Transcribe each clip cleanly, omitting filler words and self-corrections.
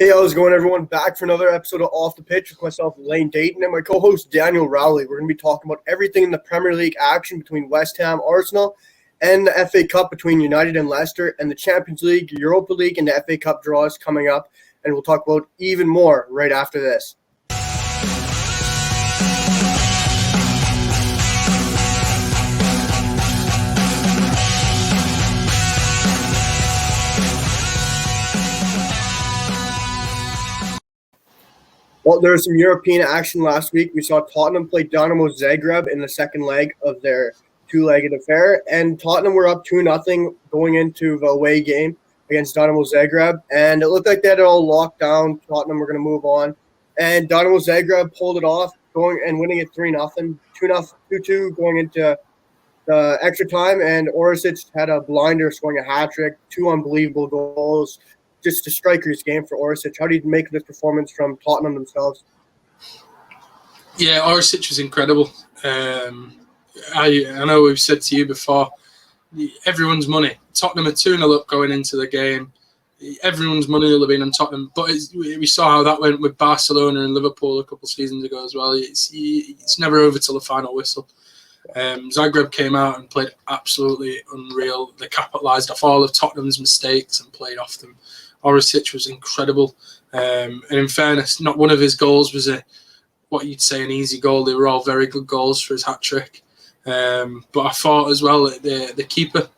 Hey, how's it going, everyone? Back for another episode of Off the Pitch with myself, Lane Dayton, and my co-host, Daniel Rowley. We're going to be talking about everything in the Premier League action between West Ham, Arsenal, and the FA Cup between United and Leicester, and the Champions League, Europa League, and the FA Cup draws coming up. And we'll talk about even more right after this. Well, there was some European action last week. We saw Tottenham play Dinamo Zagreb in the second leg of their two-legged affair, and Tottenham were up 2-0 going into the away game against Dinamo Zagreb, and it looked like they had it all locked down. Tottenham were going to move on, and Dinamo Zagreb pulled it off, going and winning it 3-0, 2-2 going into the extra time, and Orisic had a blinder, scoring a hat-trick, two unbelievable goals. Just a striker's game for Orisic. How do you make this performance from Tottenham themselves? Yeah, Orisic was incredible. I know we've said to you before, everyone's money. Tottenham are 2-0 up going into the game. Everyone's money will have been on Tottenham. But we saw how that went with Barcelona and Liverpool a couple of seasons ago as well. It's never over till the final whistle. Zagreb came out and played absolutely unreal. They capitalised off all of Tottenham's mistakes and played off them. Orisic was incredible. And in fairness, not one of his goals was what you'd say an easy goal. They were all very good goals for his hat-trick. But I thought as well that the keeper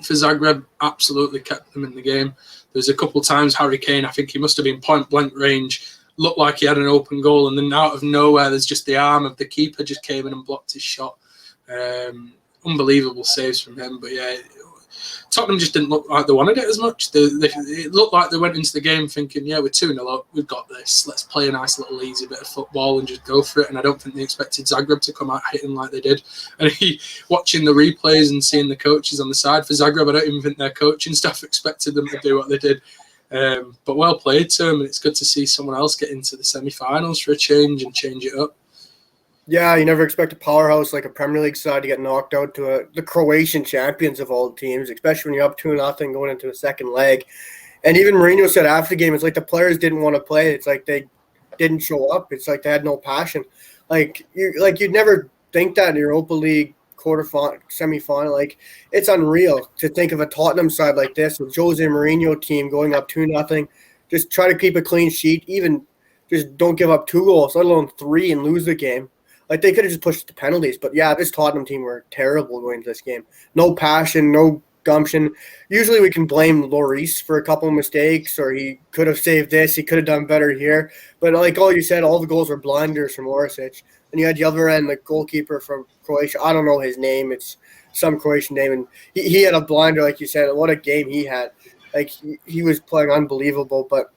for Zagreb absolutely kept them in the game. There's a couple of times Harry Kane, I think he must have been point-blank range, looked like he had an open goal, and then out of nowhere there's just the arm of the keeper just came in and blocked his shot. Unbelievable saves from him. But yeah, Tottenham just didn't look like they wanted it as much. It looked like they went into the game thinking, yeah, we're 2-0 up, we've got this, let's play a nice little easy bit of football and just go for it. And I don't think they expected Zagreb to come out hitting like they did. And watching the replays and seeing the coaches on the side for Zagreb, I don't even think their coaching staff expected them to do what they did. But well played to them, and it's good to see someone else get into the semi-finals for a change and change it up. Yeah, you never expect a powerhouse like a Premier League side to get knocked out to the Croatian champions of all teams, especially when you're up 2-0 going into the second leg. And even Mourinho said after the game, it's like the players didn't want to play. It's like they didn't show up. It's like they had no passion. You'd never think that in Europa League quarterfinal, semi-final. Like, it's unreal to think of a Tottenham side like this with Jose Mourinho team going up 2-0. Just try to keep a clean sheet. Even just don't give up 2 goals, let alone 3, and lose the game. Like, they could have just pushed the penalties. But, yeah, this Tottenham team were terrible going into this game. No passion, no gumption. Usually we can blame Lloris for a couple of mistakes, or he could have saved this, he could have done better here. But like all you said, all the goals were blinders from Orisic. And you had the other end, the goalkeeper from Croatia. I don't know his name. It's some Croatian name. And he had a blinder, like you said. What a game he had. Like, he was playing unbelievable. But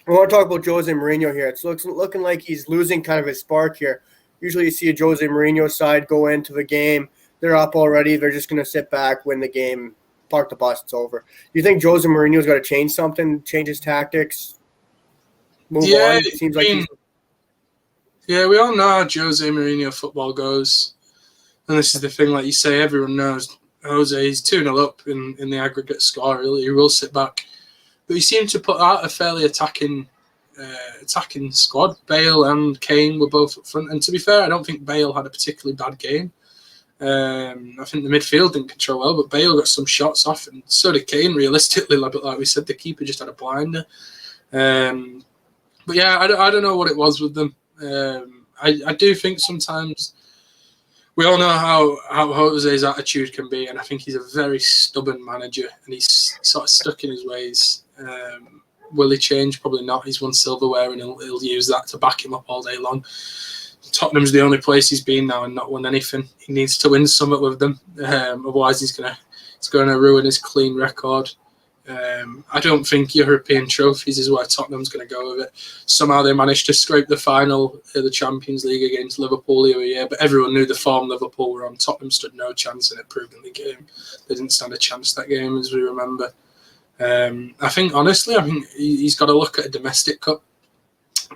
I want to talk about Jose Mourinho here. It's looking like he's losing kind of his spark here. Usually you see a Jose Mourinho side go into the game. They're up already. They're just going to sit back, win the game, park the bus, it's over. Do you think Jose Mourinho's got to change something, change his tactics, move on? It seems like Yeah, we all know how Jose Mourinho football goes. And this is the thing, like you say, everyone knows Jose, he's 2-0 up in the aggregate score. He will sit back. But he seemed to put out a fairly attacking squad. Bale and Kane were both up front. And to be fair, I don't think Bale had a particularly bad game. I think the midfield didn't control well, but Bale got some shots off, and so did Kane, realistically. Like we said, the keeper just had a blinder. But yeah, I don't know what it was with them. I do think sometimes we all know how Jose's attitude can be, and I think he's a very stubborn manager, and he's sort of stuck in his ways. Will he change? Probably not. He's won silverware, and he'll use that to back him up all day long. Tottenham's the only place he's been now and not won anything. He needs to win something with them, otherwise he's going to ruin his clean record. I don't think European trophies is where Tottenham's going to go with it. Somehow they managed to scrape the final of the Champions League against Liverpool the other year, but everyone knew the form Liverpool were on. Tottenham stood no chance, and it proved in the game. They didn't stand a chance that game, as we remember. I think he's got to look at a domestic cup.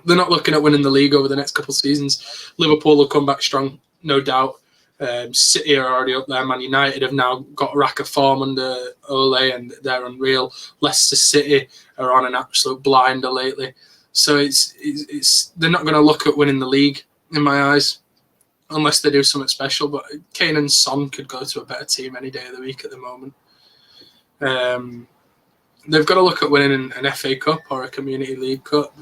They're not looking at winning the league over the next couple of seasons. Liverpool will come back strong, no doubt. City are already up there. Man United have now got a rack of form under Ole, and they're unreal. Leicester City are on an absolute blinder lately. So it's they're not going to look at winning the league in my eyes, unless they do something special. But Kane and Son could go to a better team any day of the week at the moment. They've got to look at winning an FA Cup or a Community League Cup.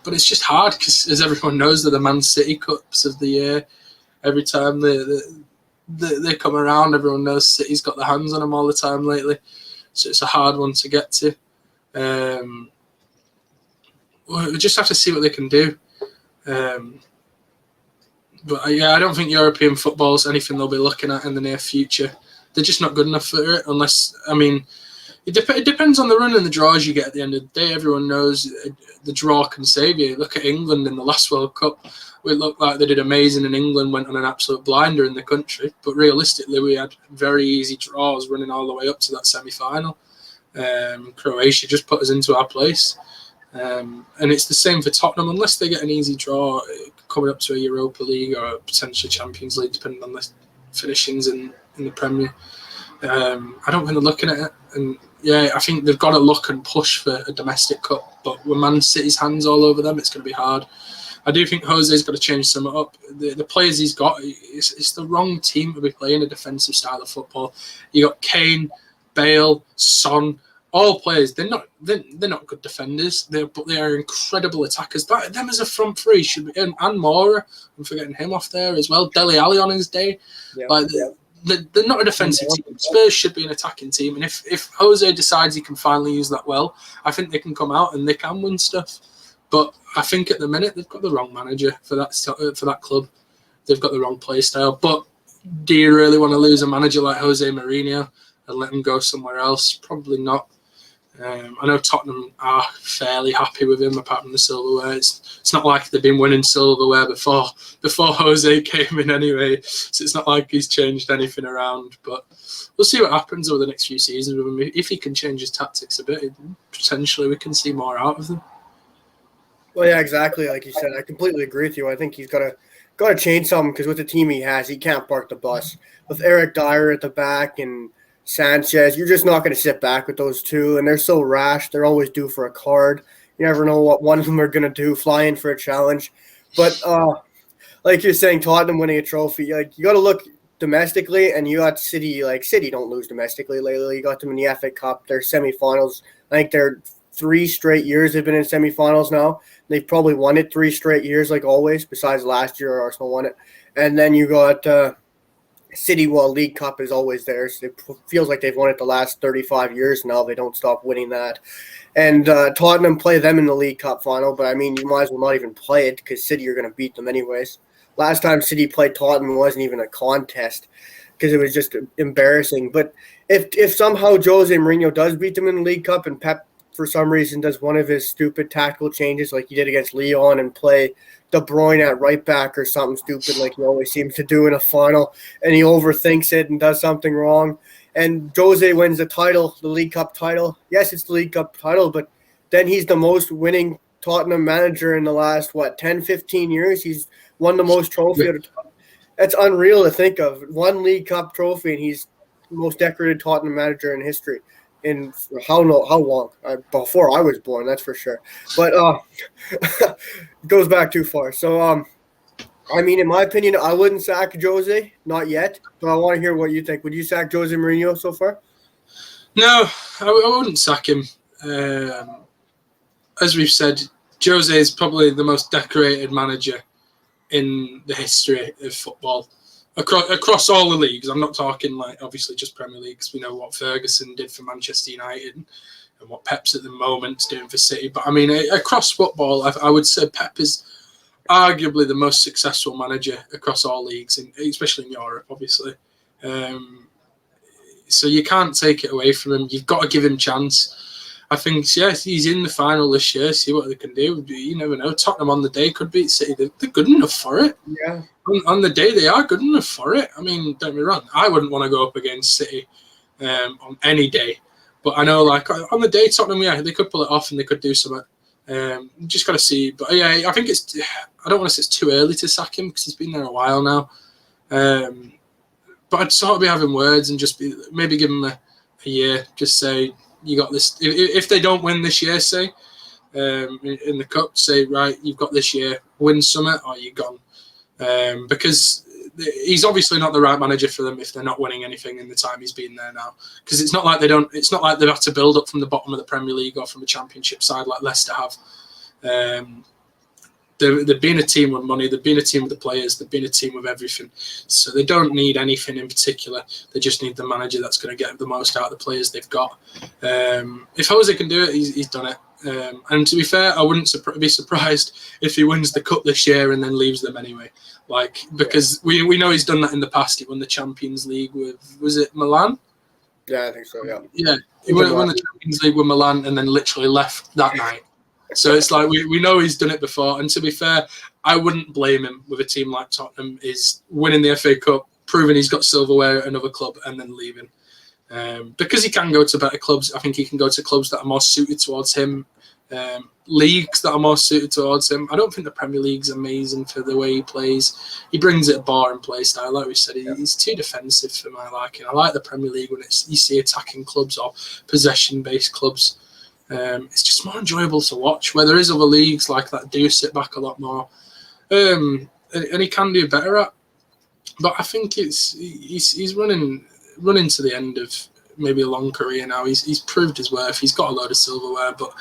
But it's just hard because, as everyone knows, they're the Man City Cups of the year. Every time they come around, everyone knows City's got their hands on them all the time lately. So it's a hard one to get to. We just have to see what they can do. But yeah, I don't think European football is anything they'll be looking at in the near future. They're just not good enough for it unless, I mean, it depends on the run and the draws you get at the end of the day. Everyone knows the draw can save you. Look at England in the last World Cup. It looked like they did amazing and England went on an absolute blinder in the country. But realistically, we had very easy draws running all the way up to that semi-final. Croatia just put us into our place. And it's the same for Tottenham. Unless they get an easy draw coming up to a Europa League or potentially Champions League, depending on the finishings in the Premier, I don't think they're looking at it. And yeah, I think they've got to look and push for a domestic cup. But with Man City's hands all over them, it's going to be hard. I do think Jose's got to change some up. The players he's got, it's the wrong team to be playing a defensive style of football. You got Kane, Bale, Son, all players. They're not good defenders. But they are incredible attackers. Them as a front three should be, and Mora, I'm forgetting him off there as well. Dele Alli on his day. They're not a defensive team. Spurs should be an attacking team. And if Jose decides he can finally use that well, I think they can come out and they can win stuff. But I think at the minute they've got the wrong manager for that club. They've got the wrong play style. But do you really want to lose a manager like Jose Mourinho and let him go somewhere else? Probably not. I know Tottenham are fairly happy with him, apart from the silverware. It's not like they've been winning silverware before Jose came in anyway. So it's not like he's changed anything around. But we'll see what happens over the next few seasons with him. If he can change his tactics a bit, potentially we can see more out of them. Well, yeah, exactly. Like you said, I completely agree with you. I think he's got to change something because with the team he has, he can't park the bus. With Eric Dyer at the back and Sanchez, you're just not going to sit back with those two. And they're so rash. They're always due for a card. You never know what one of them are going to do, fly in for a challenge. But like you're saying, Tottenham winning a trophy, like you got to look domestically, and you got City. Like City don't lose domestically lately. You got them in the FA Cup. They're semifinals. I think they're 3 straight years they've been in semifinals now. They've probably won it 3 straight years, like always, besides last year Arsenal won it. And then you got City, well, League Cup is always theirs. It feels like they've won it the last 35 years now. They don't stop winning that. And Tottenham play them in the League Cup final, but I mean, you might as well not even play it because City are going to beat them anyways. Last time City played Tottenham wasn't even a contest because it was just embarrassing. But if somehow Jose Mourinho does beat them in the League Cup and Pep for some reason does one of his stupid tactical changes like he did against Lyon and play De Bruyne at right back or something stupid like he always seems to do in a final, and he overthinks it and does something wrong, and Jose wins the title, the League Cup title. Yes, it's the League Cup title, but then he's the most winning Tottenham manager in the last, 10, 15 years. He's won the most trophy. That's unreal to think of. 1 League Cup trophy, and he's the most decorated Tottenham manager in history. In how long? Before I was born, that's for sure. But it goes back too far. So, I mean, in my opinion, I wouldn't sack Jose, not yet. But I want to hear what you think. Would you sack Jose Mourinho so far? No, I wouldn't sack him. As we've said, Jose is probably the most decorated manager in the history of football. Across all the leagues. I'm not talking like obviously just Premier League, because we know what Ferguson did for Manchester United and what Pep's at the moment doing for City. But I mean, across football, I would say Pep is arguably the most successful manager across all leagues, especially in Europe, obviously. So you can't take it away from him. You've got to give him a chance. I think, yes, he's in the final this year. See what they can do. You never know. Tottenham on the day could beat City. They're good enough for it. Yeah. On the day, they are good enough for it. I mean, don't get me wrong. I wouldn't want to go up against City on any day. But I know, like, on the day, Tottenham, yeah, they could pull it off and they could do something. Just got to see. But, yeah, I think I don't want to say it's too early to sack him because he's been there a while now. But I'd sort of be having words and just maybe give them a year. Just say, you got this. If they don't win this year, say, in the cup, say, right, you've got this year, win summit or you're gone. Because he's obviously not the right manager for them if they're not winning anything in the time he's been there now. Because it's not like they've had to build up from the bottom of the Premier League or from a Championship side like Leicester have. They've been a team with money, they've been a team with the players, they've been a team with everything. So they don't need anything in particular. They just need the manager that's going to get the most out of the players they've got. If Jose can do it, he's done it. And to be fair, I wouldn't be surprised if he wins the cup this year and then leaves them anyway. Because we know he's done that in the past. He won the Champions League with, was it Milan? Yeah, I think so, yeah. Yeah, he won the Champions League with Milan and then literally left that night. So it's like we know he's done it before. And to be fair, I wouldn't blame him with a team like Tottenham is winning the FA Cup, proving he's got silverware at another club and then leaving. Because he can go to better clubs. I think he can go to clubs that are more suited towards him, leagues that are more suited towards him. I don't think the Premier League's amazing for the way he plays. He brings it a boring play style. Like we said, he's too defensive for my liking. I like the Premier League when you see attacking clubs or possession-based clubs. It's just more enjoyable to watch, where there is other leagues like that do sit back a lot more, and he can do better at. But I think he's running to the end of maybe a long career now. He's proved his worth. He's got a load of silverware, but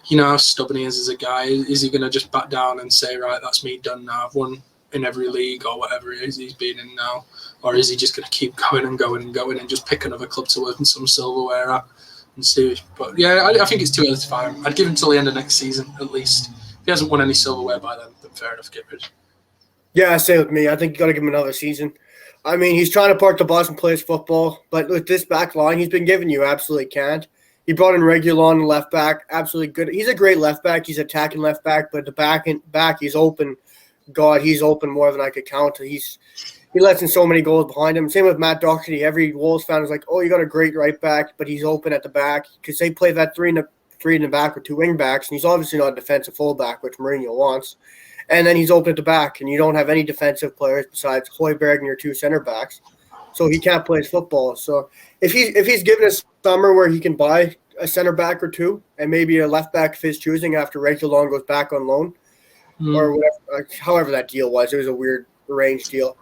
you know how stubborn he is as a guy. Is he going to just back down and say, right, that's me done now, I've won in every league or whatever it is he's been in now? Or is he just going to keep going and going and going and just pick another club to win some silverware at? And see. But yeah, I think it's too early to fire him. I'd give him till the end of next season at least. If he hasn't won any silverware by then fair enough, get rid. Yeah, same with me. I think you got to give him another season. I mean, he's trying to park the bus and play his football, but with this back line, he's been giving you absolutely can't. He brought in Reguilon, the left back, absolutely good. He's a great left back. He's attacking left back, but the back, he's open. God, he's open more than I could count. He lets in so many goals behind him. Same with Matt Doherty. Every Wolves fan is like, oh, you got a great right back, but he's open at the back because they play that three in the back with two wing backs, and he's obviously not a defensive fullback, which Mourinho wants. And then he's open at the back, and you don't have any defensive players besides Højbjerg and your two center backs, so he can't play his football. So if he's given a summer where he can buy a center back or two and maybe a left back of his choosing after Reguilon goes back on loan or whatever, however that deal was, it was a weird arranged deal.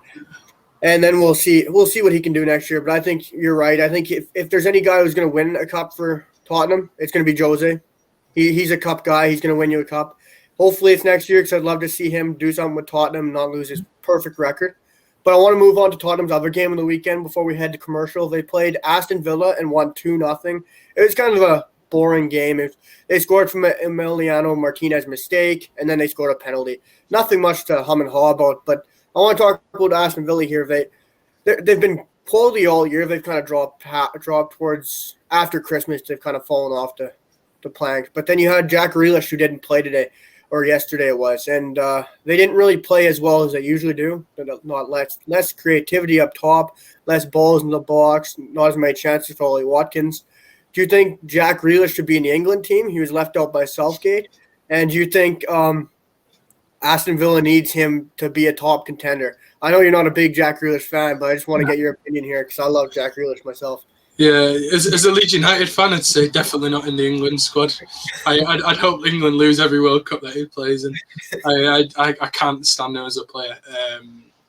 And then we'll see what he can do next year. But I think you're right. I think if there's any guy who's going to win a cup for Tottenham, it's going to be Jose. He's a cup guy. He's going to win you a cup. Hopefully it's next year because I'd love to see him do something with Tottenham, not lose his perfect record. But I want to move on to Tottenham's other game of the weekend before we head to commercial. They played Aston Villa and won 2-0. It was kind of a boring game. They scored from an Emiliano Martinez mistake, and then they scored a penalty. Nothing much to hum and haw about, but I want to talk about Aston Villa here. They've been quality all year. They've kind of dropped towards after Christmas. They've kind of fallen off the plank. But then you had Jack Grealish, who didn't play today, or yesterday it was, and they didn't really play as well as they usually do. Not less creativity up top, less balls in the box, not as many chances for Ollie Watkins. Do you think Jack Grealish should be in the England team? He was left out by Southgate. And do you think Aston Villa needs him to be a top contender? I know you're not a big Jack Grealish fan, but I just want to get your opinion here because I love Jack Grealish myself. Yeah, as a Leeds United fan, I'd say definitely not in the England squad. I'd hope England lose every World Cup that he plays, and I can't stand him as a player.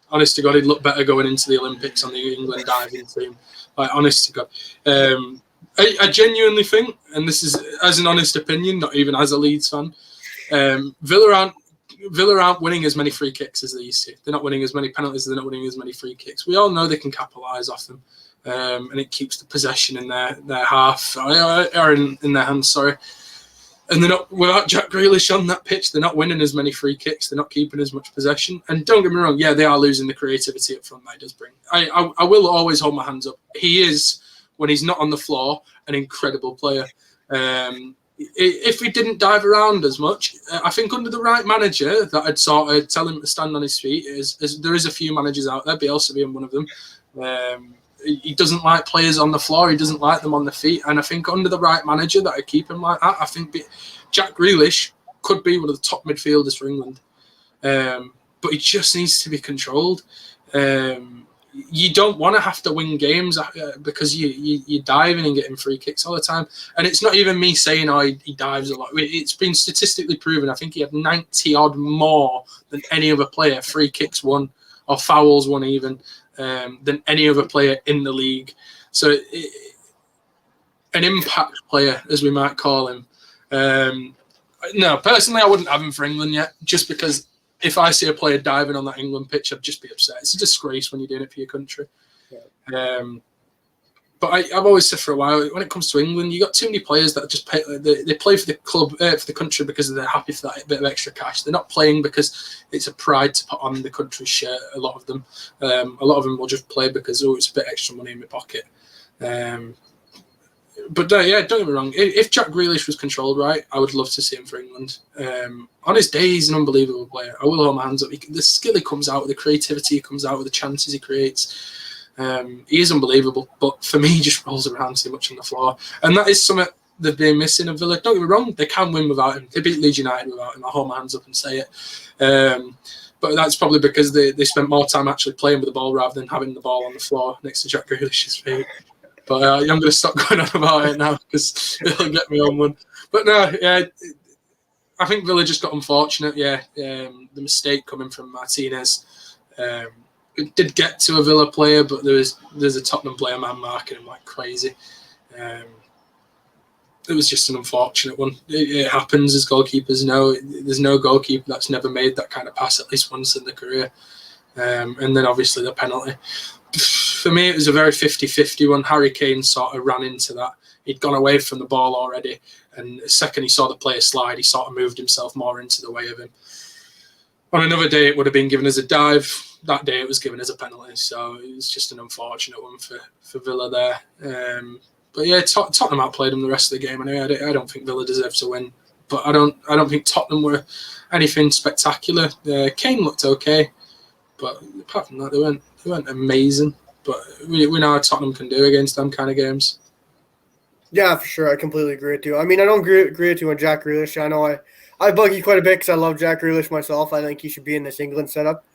Honest to God, he'd look better going into the Olympics on the England diving team. Like, honest to God. I genuinely think, and this is as an honest opinion, not even as a Leeds fan, Villa aren't winning as many free kicks as they used to. They're not winning as many penalties. They're not winning as many free kicks. We all know they can capitalise off them, and it keeps the possession in their half or in their hands. Sorry, and they're not without Jack Grealish on that pitch. They're not winning as many free kicks. They're not keeping as much possession. And don't get me wrong, yeah, they are losing the creativity up front that he does bring. I will always hold my hands up. He is, when he's not on the floor, an incredible player. If he didn't dive around as much, I think under the right manager that I'd sort of tell him to stand on his feet. There is a few managers out there, Bielsa being one of them. He doesn't like players on the floor. He doesn't like them on the feet. And I think under the right manager that I'd keep him like that. I think Jack Grealish could be one of the top midfielders for England. But he just needs to be controlled. You don't want to have to win games because you're diving and getting free kicks all the time. And it's not even me saying, oh, he dives a lot. It's been statistically proven. I think he had 90-odd more than any other player, free kicks won, or fouls won even, than any other player in the league. So an impact player, as we might call him. No, personally, I wouldn't have him for England yet, just because if I see a player diving on that England pitch, I'd just be upset. It's a disgrace when you're doing it for your country. Yeah. But I've always said for a while, when it comes to England, you got too many players that just they play for the club, for the country because they're happy for that bit of extra cash. They're not playing because it's a pride to put on the country's shirt. A lot of them will just play because it's a bit extra money in my pocket. But yeah, don't get me wrong. If Jack Grealish was controlled right, I would love to see him for England. On his day, he's an unbelievable player. I will hold my hands up. The skill he comes out with, the creativity he comes out with, the chances he creates. He is unbelievable. But for me, he just rolls around too much on the floor. And that is something they've been missing at Villa. Don't get me wrong. They can win without him. They beat Leeds United without him. I hold my hands up and say it. But that's probably because they spent more time actually playing with the ball rather than having the ball on the floor next to Jack Grealish's feet. But I'm going to stop going on about it now because it'll get me on one. But no, yeah, I think Villa just got unfortunate. Yeah, the mistake coming from Martinez. It did get to a Villa player, but there's a Tottenham player man marking him like crazy. It was just an unfortunate one. It happens, as goalkeepers know. There's no goalkeeper that's never made that kind of pass at least once in their career. And then obviously the penalty. For me, it was a very 50-50 one. Harry Kane sort of ran into that. He'd gone away from the ball already, and the second he saw the player slide, he sort of moved himself more into the way of him. On another day, it would have been given as a dive. That day, it was given as a penalty. So it was just an unfortunate one for Villa there. But yeah, Tottenham outplayed them the rest of the game. Anyway, I don't think Villa deserved to win, but I don't think Tottenham were anything spectacular. Kane looked okay, but apart from that, they weren't amazing. But we know how Tottenham can do against them kind of games. Yeah, for sure. I completely agree with you. I mean, I don't agree with you on Jack Grealish. I know I bug you quite a bit because I love Jack Grealish myself. I think he should be in this England setup.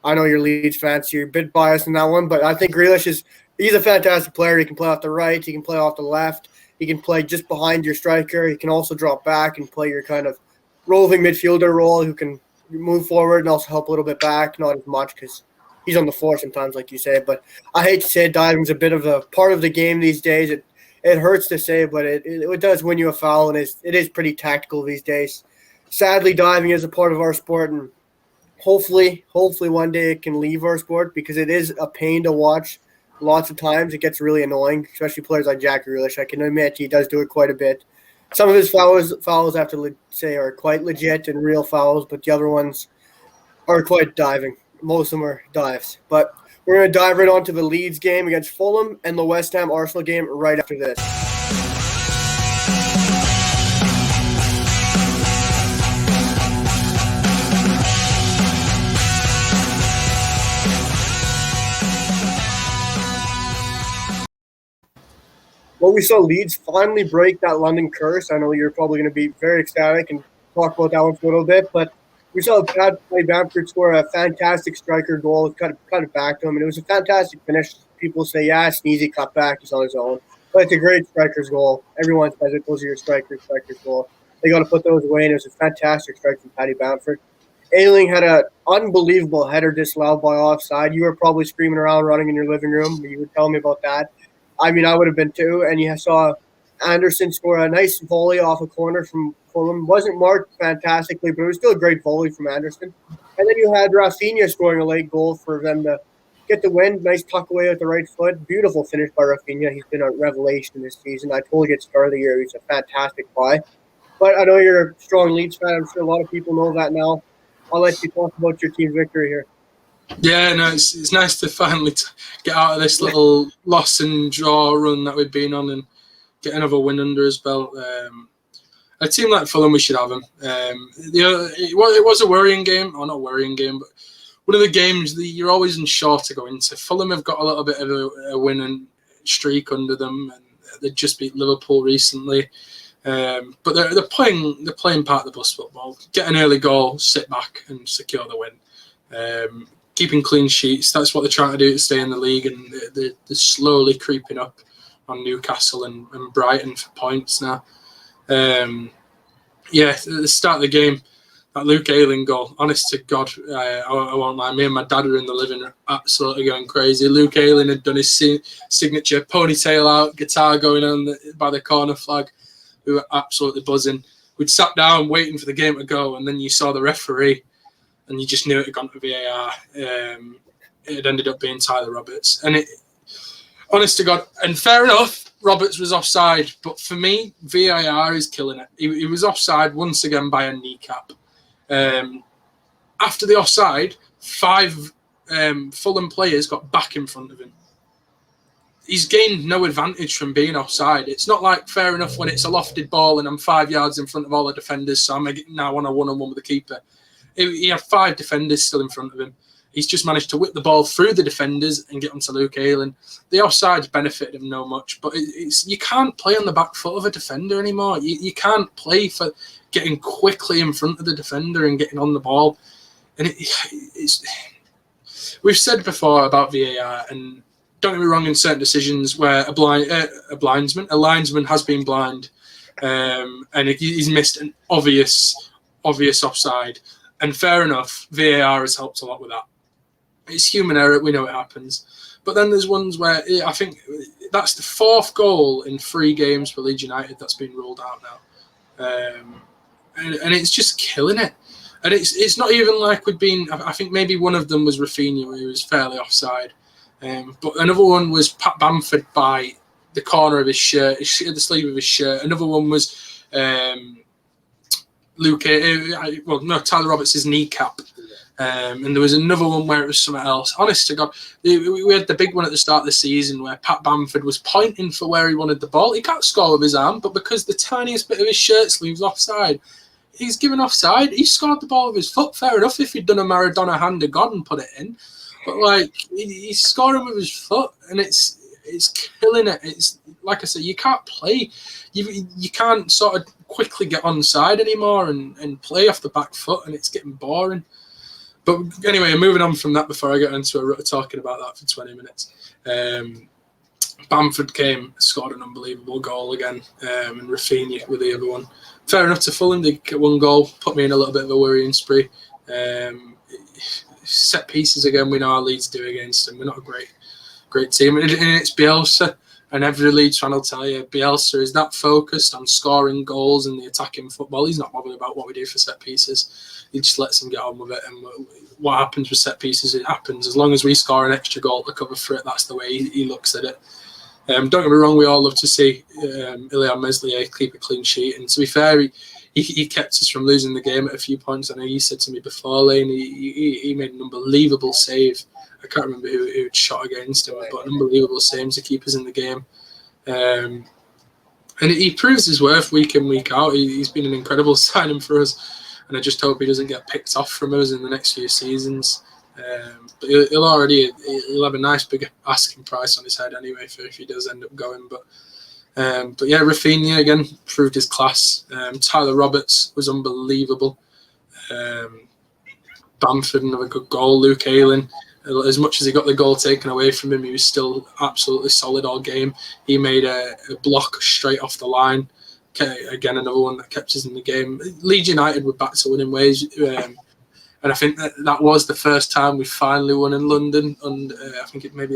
I know you're Leeds fans, so you're a bit biased in that one, but I think Grealish he's a fantastic player. He can play off the right. He can play off the left. He can play just behind your striker. He can also drop back and play your kind of roving midfielder role who can move forward and also help a little bit back, not as much because he's on the floor sometimes, like you say. But I hate to say it, diving's a bit of a part of the game these days. It hurts to say, but it does win you a foul, and it is pretty tactical these days. Sadly, diving is a part of our sport, and hopefully one day it can leave our sport because it is a pain to watch. Lots of times it gets really annoying, especially players like Jack Grealish. I can admit he does do it quite a bit. Some of his fouls I have to say are quite legit and real fouls, but the other ones are quite diving. Most of them are dives. But we're going to dive right on to the Leeds game against Fulham and the West Ham Arsenal game right after this. Well, we saw Leeds finally break that London curse. I know you're probably going to be very ecstatic and talk about that one for a little bit, but we saw Patrick Bamford score a fantastic striker goal, cut it back to him, and it was a fantastic finish. People say, yeah, sneezy cut back, he's on his own. But it's a great striker's goal. Everyone says it, those are your striker's goal. They got to put those away, and it was a fantastic strike from Paddy Bamford. Ayling had an unbelievable header disallowed by offside. You were probably screaming around, running in your living room. You would tell me about that. I mean, I would have been too. And you saw Anderson score a nice volley off a corner from Fulham. Wasn't marked fantastically, but it was still a great volley from Anderson. And then you had Rafinha scoring a late goal for them to get the win. Nice tuck away with the right foot. Beautiful finish by Rafinha. He's been a revelation this season. I told you at the start of the year he's a fantastic buy. But I know you're a strong Leeds fan. I'm sure a lot of people know that now. I'll let you talk about your team's victory here. Yeah, no, it's nice to finally get out of this little loss and draw run that we've been on and get another win under his belt. A team like Fulham, we should have them. It was a worrying game, or not a worrying game, but one of the games that you're always unsure to go into. Fulham have got a little bit of a winning streak under them, and they just beat Liverpool recently. But they're playing part of the bus football. Get an early goal, sit back, and secure the win. keeping clean sheets. That's what they're trying to do to stay in the league, and they're slowly creeping up on Newcastle and Brighton for points now. At the start of the game, that Luke Ayling goal, honest to God, I won't lie, me and my dad were in the living room absolutely going crazy. Luke Ayling had done his signature ponytail out, guitar going on by the corner flag. We were absolutely buzzing. We'd sat down waiting for the game to go, and then you saw the referee, and you just knew it had gone to VAR. It had ended up being Tyler Roberts. And honest to God, and fair enough, Roberts was offside, but for me, VAR is killing it. He was offside once again by a kneecap. After the offside, 5 Fulham players got back in front of him. He's gained no advantage from being offside. It's not like fair enough when it's a lofted ball and I'm 5 yards in front of all the defenders, so I'm now on a one-on-one with the keeper. He had 5 defenders still in front of him. He's just managed to whip the ball through the defenders and get onto Luke Ayling. The offside's benefited him no much, but you can't play on the back foot of a defender anymore. You can't play for getting quickly in front of the defender and getting on the ball. And we've said before about VAR, and don't get me wrong, in certain decisions where a linesman has been blind, and he's missed an obvious offside. And fair enough, VAR has helped a lot with that. It's human error, we know it happens. But then there's ones where I think that's the 4th goal in 3 games for Leeds United that's been ruled out now. And it's just killing it. And it's not even like I think maybe one of them was Rafinha, who was fairly offside. But another one was Pat Bamford by the corner of his shirt, the sleeve of his shirt. Another one was Tyler Roberts' kneecap. And there was another one where it was something else. Honest to God, we had the big one at the start of the season where Pat Bamford was pointing for where he wanted the ball. He can't score with his arm, but because the tiniest bit of his shirt sleeve's offside, he's given offside. He scored the ball with his foot. Fair enough if he'd done a Maradona hand of God and put it in. But he's scoring with his foot, and it's killing it. It's like I said, you can't play. You can't sort of quickly get onside anymore and play off the back foot, and it's getting boring. But anyway, moving on from that before I get into talking about that for 20 minutes. Bamford scored an unbelievable goal again, and Rafinha with the other one. Fair enough to Fulham, they get 1 goal, put me in a little bit of a worrying spree. Set pieces again, we know how Leeds do against them. We're not a great team. And it's Bielsa, and every Leeds fan will tell you, Bielsa is that focused on scoring goals and the attacking football. He's not bothered about what we do for set pieces. He just lets them get on with it. And what happens with set pieces, it happens. As long as we score an extra goal to cover for it, that's the way he looks at it. Don't get me wrong, we all love to see Ilya Meslier keep a clean sheet. And to be fair, he kept us from losing the game at a few points. I know you said to me before, Lane, he made an unbelievable save. I can't remember who had shot against him, but an unbelievable save to keep us in the game. And he proves his worth week in, week out. He's been an incredible signing for us. And I just hope he doesn't get picked off from us in the next few seasons. But he'll have a nice big asking price on his head anyway if he does end up going. But yeah, Rafinha again proved his class. Tyler Roberts was unbelievable. Bamford, another good goal. Luke Ayling, as much as he got the goal taken away from him, he was still absolutely solid all game. He made a block straight off the line. Again, another one that kept us in the game. Leeds United were back to winning ways. And I think that was the first time we finally won in London. And I think it maybe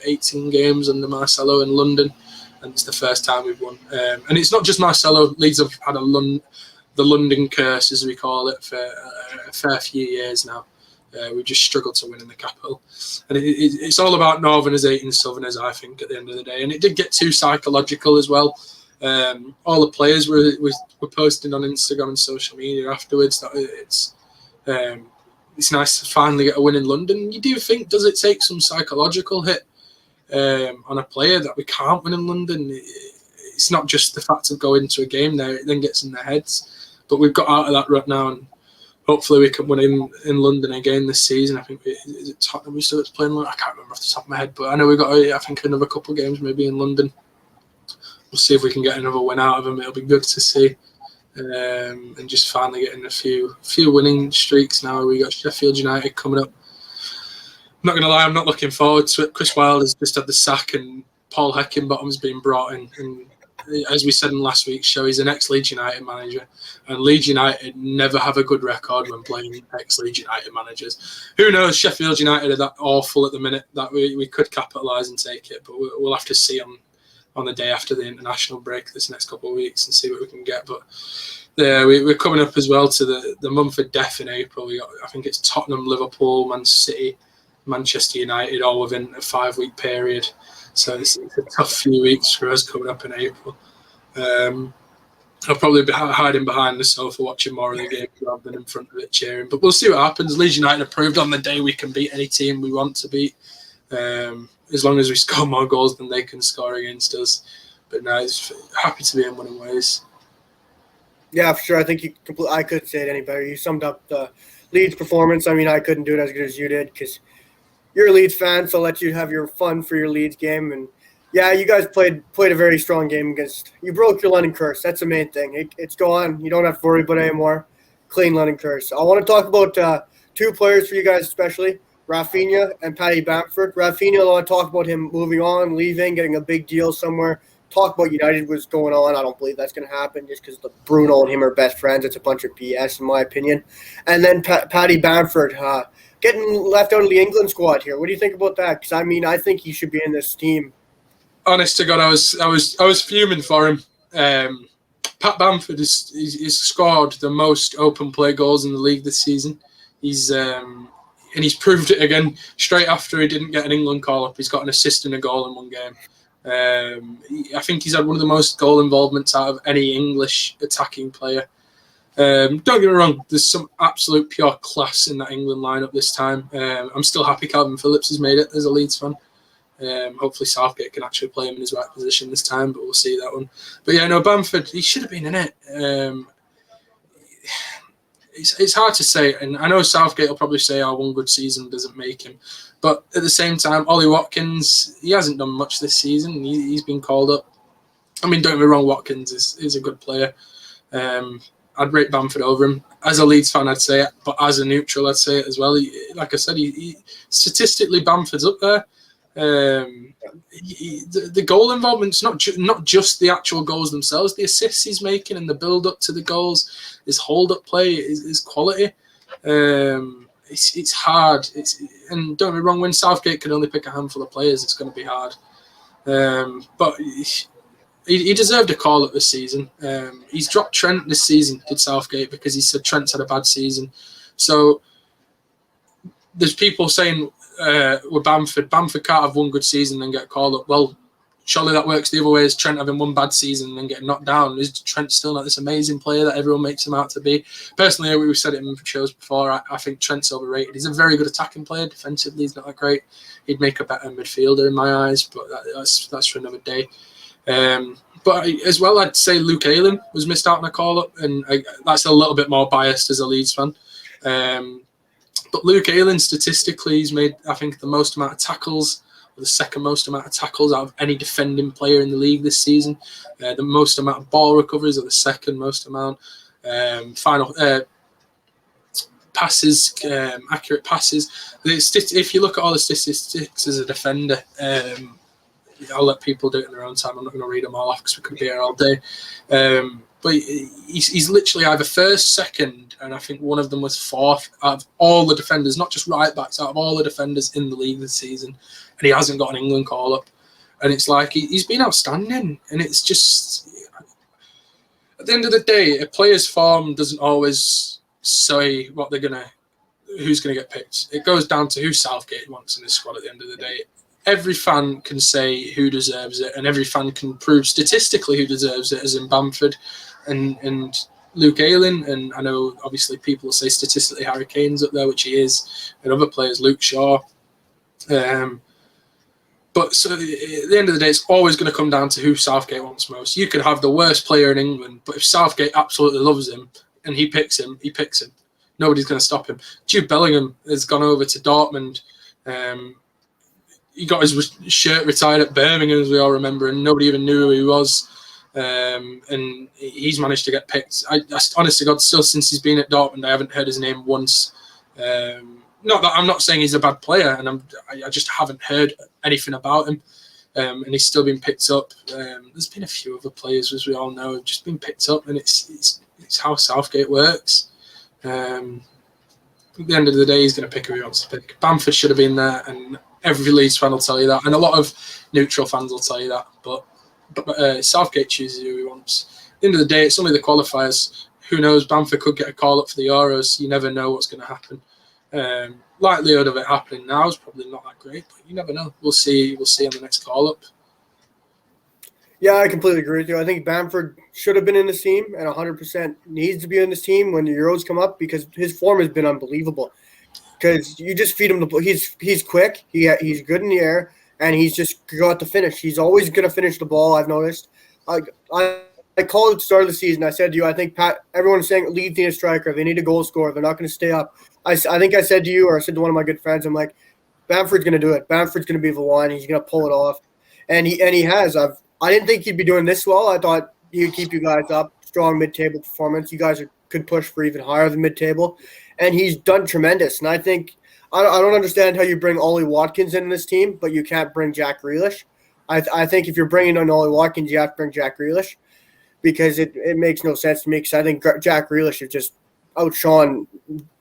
18 games under Marcelo in London. And it's the first time we've won. And it's not just Marcelo. Leeds have had the London curse, as we call it, for a fair few years now. We just struggled to win in the capital. And it's all about Northerners hating Southerners, I think, at the end of the day. And it did get too psychological as well. All the players were posting on Instagram and social media afterwards that it's nice to finally get a win in London. You do think, does it take some psychological hit on a player that we can't win in London? It's not just the fact of going to a game there, it then gets in their heads. But we've got out of that rut now, and hopefully we can win in London again this season. I think is it Tottenham we still playing? I can't remember off the top of my head, but I know we've got I think another couple of games maybe in London. We'll see if we can get another win out of them. It'll be good to see. And just finally getting a few winning streaks now. We got Sheffield United coming up. not going to lie, I'm not looking forward to it. Chris Wilder's just had the sack and Paul Heckingbottom's been brought in. And as we said in last week's show, he's an ex-Leeds United manager. And Leeds United never have a good record when playing ex-Leeds United managers. Who knows, Sheffield United are that awful at the minute that we could capitalise and take it. But we'll have to see on the day after the international break this next couple of weeks and see what we can get. But yeah, we're coming up as well to the month of death in April. I think it's Tottenham, Liverpool, Man City, Manchester United, all within a 5-week period. So it's a tough few weeks for us coming up in April. I'll probably be hiding behind the sofa watching more of the game rather than in front of it cheering. But we'll see what happens. Leeds United have proved on the day we can beat any team we want to beat, as long as we score more goals than they can score against us. But no, it's happy to be in winning ways. Yeah, for sure. I think I couldn't say it any better. You summed up the Leeds performance. I mean, I couldn't do it as good as you did because you're a Leeds fan, so I'll let you have your fun for your Leeds game. And yeah, you guys played a very strong game against. You broke your London curse. That's the main thing. It's gone. You don't have to worry about it anymore. Clean London curse. I want to talk about two players for you guys, especially Rafinha and Paddy Bamford. Rafinha, I want to talk about him moving on, leaving, getting a big deal somewhere. Talk about United was going on. I don't believe that's going to happen just because Bruno and him are best friends. It's a bunch of BS, in my opinion. And then Paddy Bamford getting left out of the England squad here. What do you think about that? Because I think he should be in this team. Honest to God, I was fuming for him. Pat Bamford he's scored the most open play goals in the league this season. He's proved it again. Straight after he didn't get an England call up, he's got an assist and a goal in one game. I think he's had one of the most goal involvements out of any English attacking player. Don't get me wrong, there's some absolute pure class in that England lineup this time. I'm still happy Calvin Phillips has made it as a Leeds fan. Hopefully Southgate can actually play him in his right position this time, but we'll see that one. But yeah, no, Bamford, he should have been in it. It's hard to say, and I know Southgate will probably say, one good season doesn't make him. But at the same time, Ollie Watkins, he hasn't done much this season. He's been called up. I mean, don't get me wrong, Watkins is a good player. I'd rate Bamford over him. As a Leeds fan, I'd say it, but as a neutral, I'd say it as well. Like I said, statistically, Bamford's up there. The goal involvement's not just the actual goals themselves, the assists he's making and the build up to the goals, his hold up play, his quality. It's hard. And don't get me wrong, when Southgate can only pick a handful of players, it's going to be hard. But he deserved a call up this season. He's dropped Trent this season, did Southgate, because he said Trent's had a bad season. So there's people saying with Bamford can't have one good season and get called up. Well, surely that works the other way, is Trent having one bad season and then getting knocked down. Is Trent still not this amazing player that everyone makes him out to be? Personally, we've said it in shows before, I think Trent's overrated. He's a very good attacking player. Defensively, he's not that great. He'd make a better midfielder in my eyes, but that's for another day. But as well, I'd say Luke Ayling was missed out on a call-up, and that's a little bit more biased as a Leeds fan. But Luke Ayling, statistically, he's made, I think, the most amount of tackles, or the second most amount of tackles out of any defending player in the league this season. The most amount of ball recoveries, or the second most amount. Final passes, accurate passes. If you look at all the statistics as a defender, I'll let people do it in their own time. I'm not going to read them all off because we could be here all day. But he's literally either first, second, and I think one of them was fourth out of all the defenders, not just right backs, out of all the defenders in the league this season. And he hasn't got an England call up. And it's like he's been outstanding. And it's just, at the end of the day, a player's form doesn't always say who's going to get picked. It goes down to who Southgate wants in his squad at the end of the day. Every fan can say who deserves it, and every fan can prove statistically who deserves it, as in Bamford and Luke Ayling. And I know, obviously, people will say statistically Harry Kane's up there, which he is, and other players, Luke Shaw. But so at the end of the day, it's always going to come down to who Southgate wants most. You could have the worst player in England, but if Southgate absolutely loves him and he picks him, he picks him. Nobody's going to stop him. Jude Bellingham has gone over to Dortmund. He got his shirt retired at Birmingham, as we all remember, and nobody even knew who he was. And he's managed to get picked. I honest to God, still since he's been at Dortmund, I haven't heard his name once. not that I'm not saying he's a bad player, and I just haven't heard anything about him. And he's still been picked up. There's been a few other players, as we all know, have just been picked up, and it's how Southgate works. At the end of the day, he's going to pick who he wants to pick. Bamford should have been there, and every Leeds fan will tell you that, and a lot of neutral fans will tell you that. But Southgate chooses who he wants. At the end of the day, it's only the qualifiers. Who knows? Bamford could get a call up for the Euros. You never know what's going to happen. Likelihood of it happening now is probably not that great, but you never know. We'll see. We'll see on the next call up. Yeah, I completely agree with you. I think Bamford should have been in this team and 100% needs to be in this team when the Euros come up because his form has been unbelievable. Because you just feed him the ball. He's quick. He's good in the air, and he's just got to finish. He's always going to finish the ball, I've noticed. I called at the start of the season. I said to you, I think everyone's saying Leeds need a striker. They need a goal scorer. They're not going to stay up. I think I said to you, or I said to one of my good friends, I'm like, Bamford's going to do it. Bamford's going to be the one. He's going to pull it off, and he has. I didn't think he'd be doing this well. I thought he'd keep you guys up. Strong mid-table performance. You guys could push for even higher than mid-table, and he's done tremendous. And I think I don't understand how you bring Ollie Watkins in this team, but you can't bring Jack Grealish. I think if you're bringing on Ollie Watkins, you have to bring Jack Grealish because it makes no sense to me. Because I think Jack Grealish has just outshone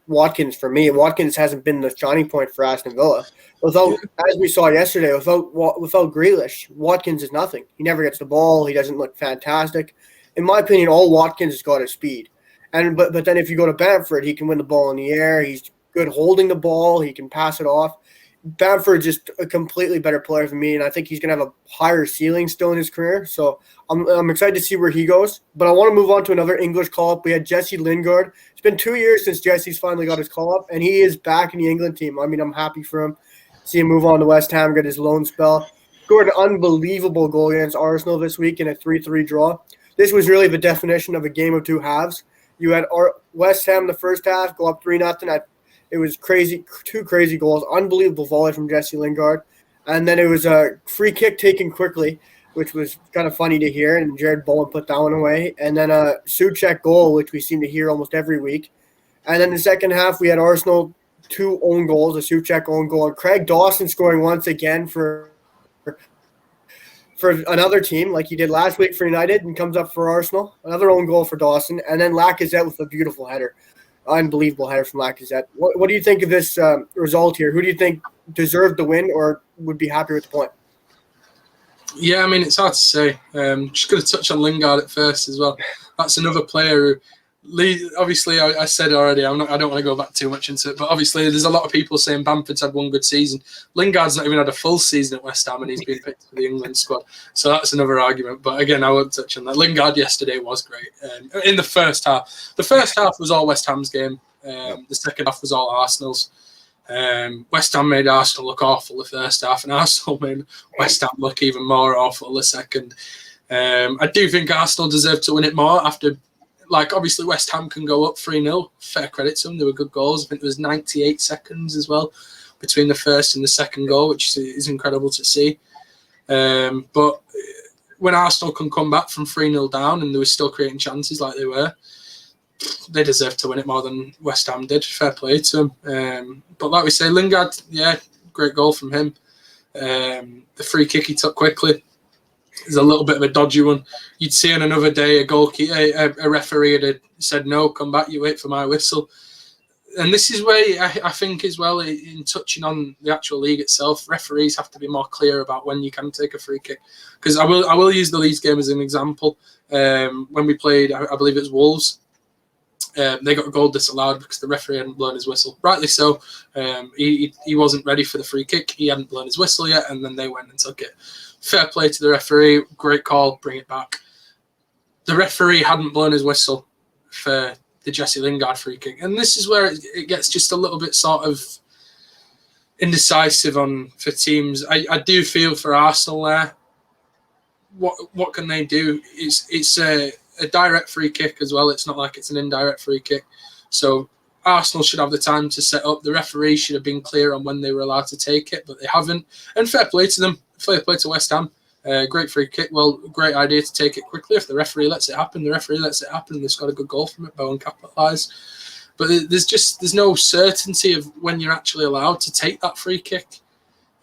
Watkins for me. Watkins hasn't been the shining point for Aston Villa. As we saw yesterday, without Grealish, Watkins is nothing. He never gets the ball. He doesn't look fantastic. In my opinion, all Watkins has got is speed. But then if you go to Bamford, he can win the ball in the air. He's good holding the ball. He can pass it off. Bamford's just a completely better player than me, and I think he's going to have a higher ceiling still in his career. So I'm excited to see where he goes. But I want to move on to another English call-up. We had Jesse Lingard. It's been 2 years since Jesse's finally got his call-up, and he is back in the England team. I mean, I'm happy for him. See him move on to West Ham, get his loan spell. Scored an unbelievable goal against Arsenal this week in a 3-3 draw. This was really the definition of a game of two halves. You had West Ham in the first half go up 3-0. It was crazy, 2 crazy goals, unbelievable volley from Jesse Lingard. And then it was a free kick taken quickly, which was kind of funny to hear, and Jared Bowen put that one away. And then a Souček goal, which we seem to hear almost every week. And then the second half, we had Arsenal 2 own goals, a Souček own goal, and Craig Dawson scoring once again for another team like he did last week for United and comes up for Arsenal. Another own goal for Dawson. And then Lacazette with a beautiful header. Unbelievable header from Lacazette. What do you think of this result here? Who do you think deserved the win or would be happy with the point? Yeah, I mean, it's hard to say. Just going to touch on Lingard at first as well. That's another player who, obviously, I said already, I don't want to go back too much into it, but obviously there's a lot of people saying Bamford's had one good season. Lingard's not even had a full season at West Ham and he's been picked for the England squad. So that's another argument. But again, I won't touch on that. Lingard yesterday was great. In the first half. The first half was all West Ham's game. The second half was all Arsenal's. West Ham made Arsenal look awful the first half, and Arsenal made West Ham look even more awful the second. I do think Arsenal deserved to win it more after, obviously West Ham can go up 3-0. Fair credit to them. They were good goals. I think there was 98 seconds as well between the first and the second goal, which is incredible to see. But when Arsenal can come back from 3-0 down and they were still creating chances like they were, they deserve to win it more than West Ham did. Fair play to them. But like we say, Lingard, yeah, great goal from him. The free kick he took quickly is a little bit of a dodgy one. You'd see on another day a referee had said, no, come back, you wait for my whistle. And this is where I think as well, in touching on the actual league itself, referees have to be more clear about when you can take a free kick. Because I will use the Leeds game as an example. When we played, I believe it was Wolves, they got a goal disallowed because the referee hadn't blown his whistle. Rightly so. He wasn't ready for the free kick. He hadn't blown his whistle yet, and then they went and took it. Fair play to the referee. Great call. Bring it back. The referee hadn't blown his whistle for the Jesse Lingard free kick. And this is where it gets just a little bit sort of indecisive for teams. I do feel for Arsenal there. What can they do? It's a direct free kick as well. It's not like it's an indirect free kick. So Arsenal should have the time to set up. The referee should have been clear on when they were allowed to take it, but they haven't. And fair play to them. Fair play to West Ham. Great free kick. Well, great idea to take it quickly. If the referee lets it happen, the referee lets it happen. They scored a good goal from it. Bowen capitalised. but there's no certainty of when you're actually allowed to take that free kick.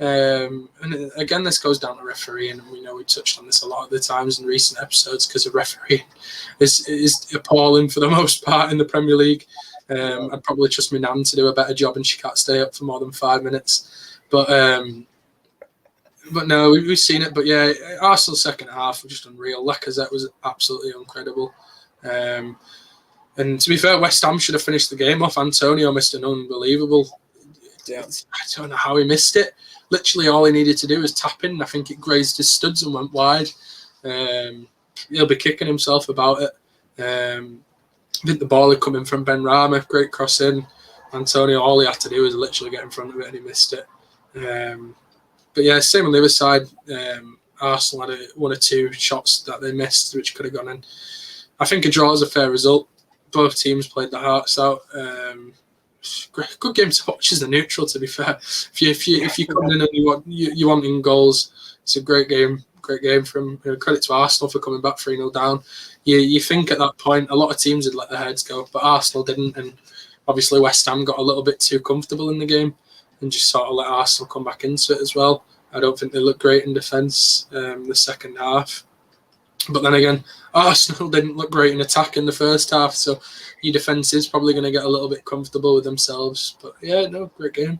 And again, this goes down to refereeing, and we know we touched on this a lot of the times in recent episodes because of refereeing is appalling for the most part in the Premier League. I'd probably trust my nan to do a better job, and she can't stay up for more than 5 minutes. But no, we've seen it. But yeah, Arsenal's second half was just unreal. Lacazette was absolutely incredible. And to be fair, West Ham should have finished the game off. Antonio missed an unbelievable. I don't know how he missed it. Literally, all he needed to do was tap in. I think it grazed his studs and went wide. He'll be kicking himself about it. I think the ball had come in from Ben Rama, great cross in. Antonio, all he had to do was literally get in front of it, and he missed it. But yeah, same on the other side. Arsenal had one or two shots that they missed, which could have gone in. I think a draw is a fair result. Both teams played their hearts out. Good game to watch as a neutral, to be fair. If you come in and you want in goals, it's a great game. Great game from credit to Arsenal for coming back 3-0 down. You think at that point a lot of teams had let their heads go, but Arsenal didn't, and obviously West Ham got a little bit too comfortable in the game and just sort of let Arsenal come back into it as well. I don't think they looked great in defence the second half. But then again, Arsenal didn't look great in attack in the first half, so your defence is probably going to get a little bit comfortable with themselves. But yeah, no, great game.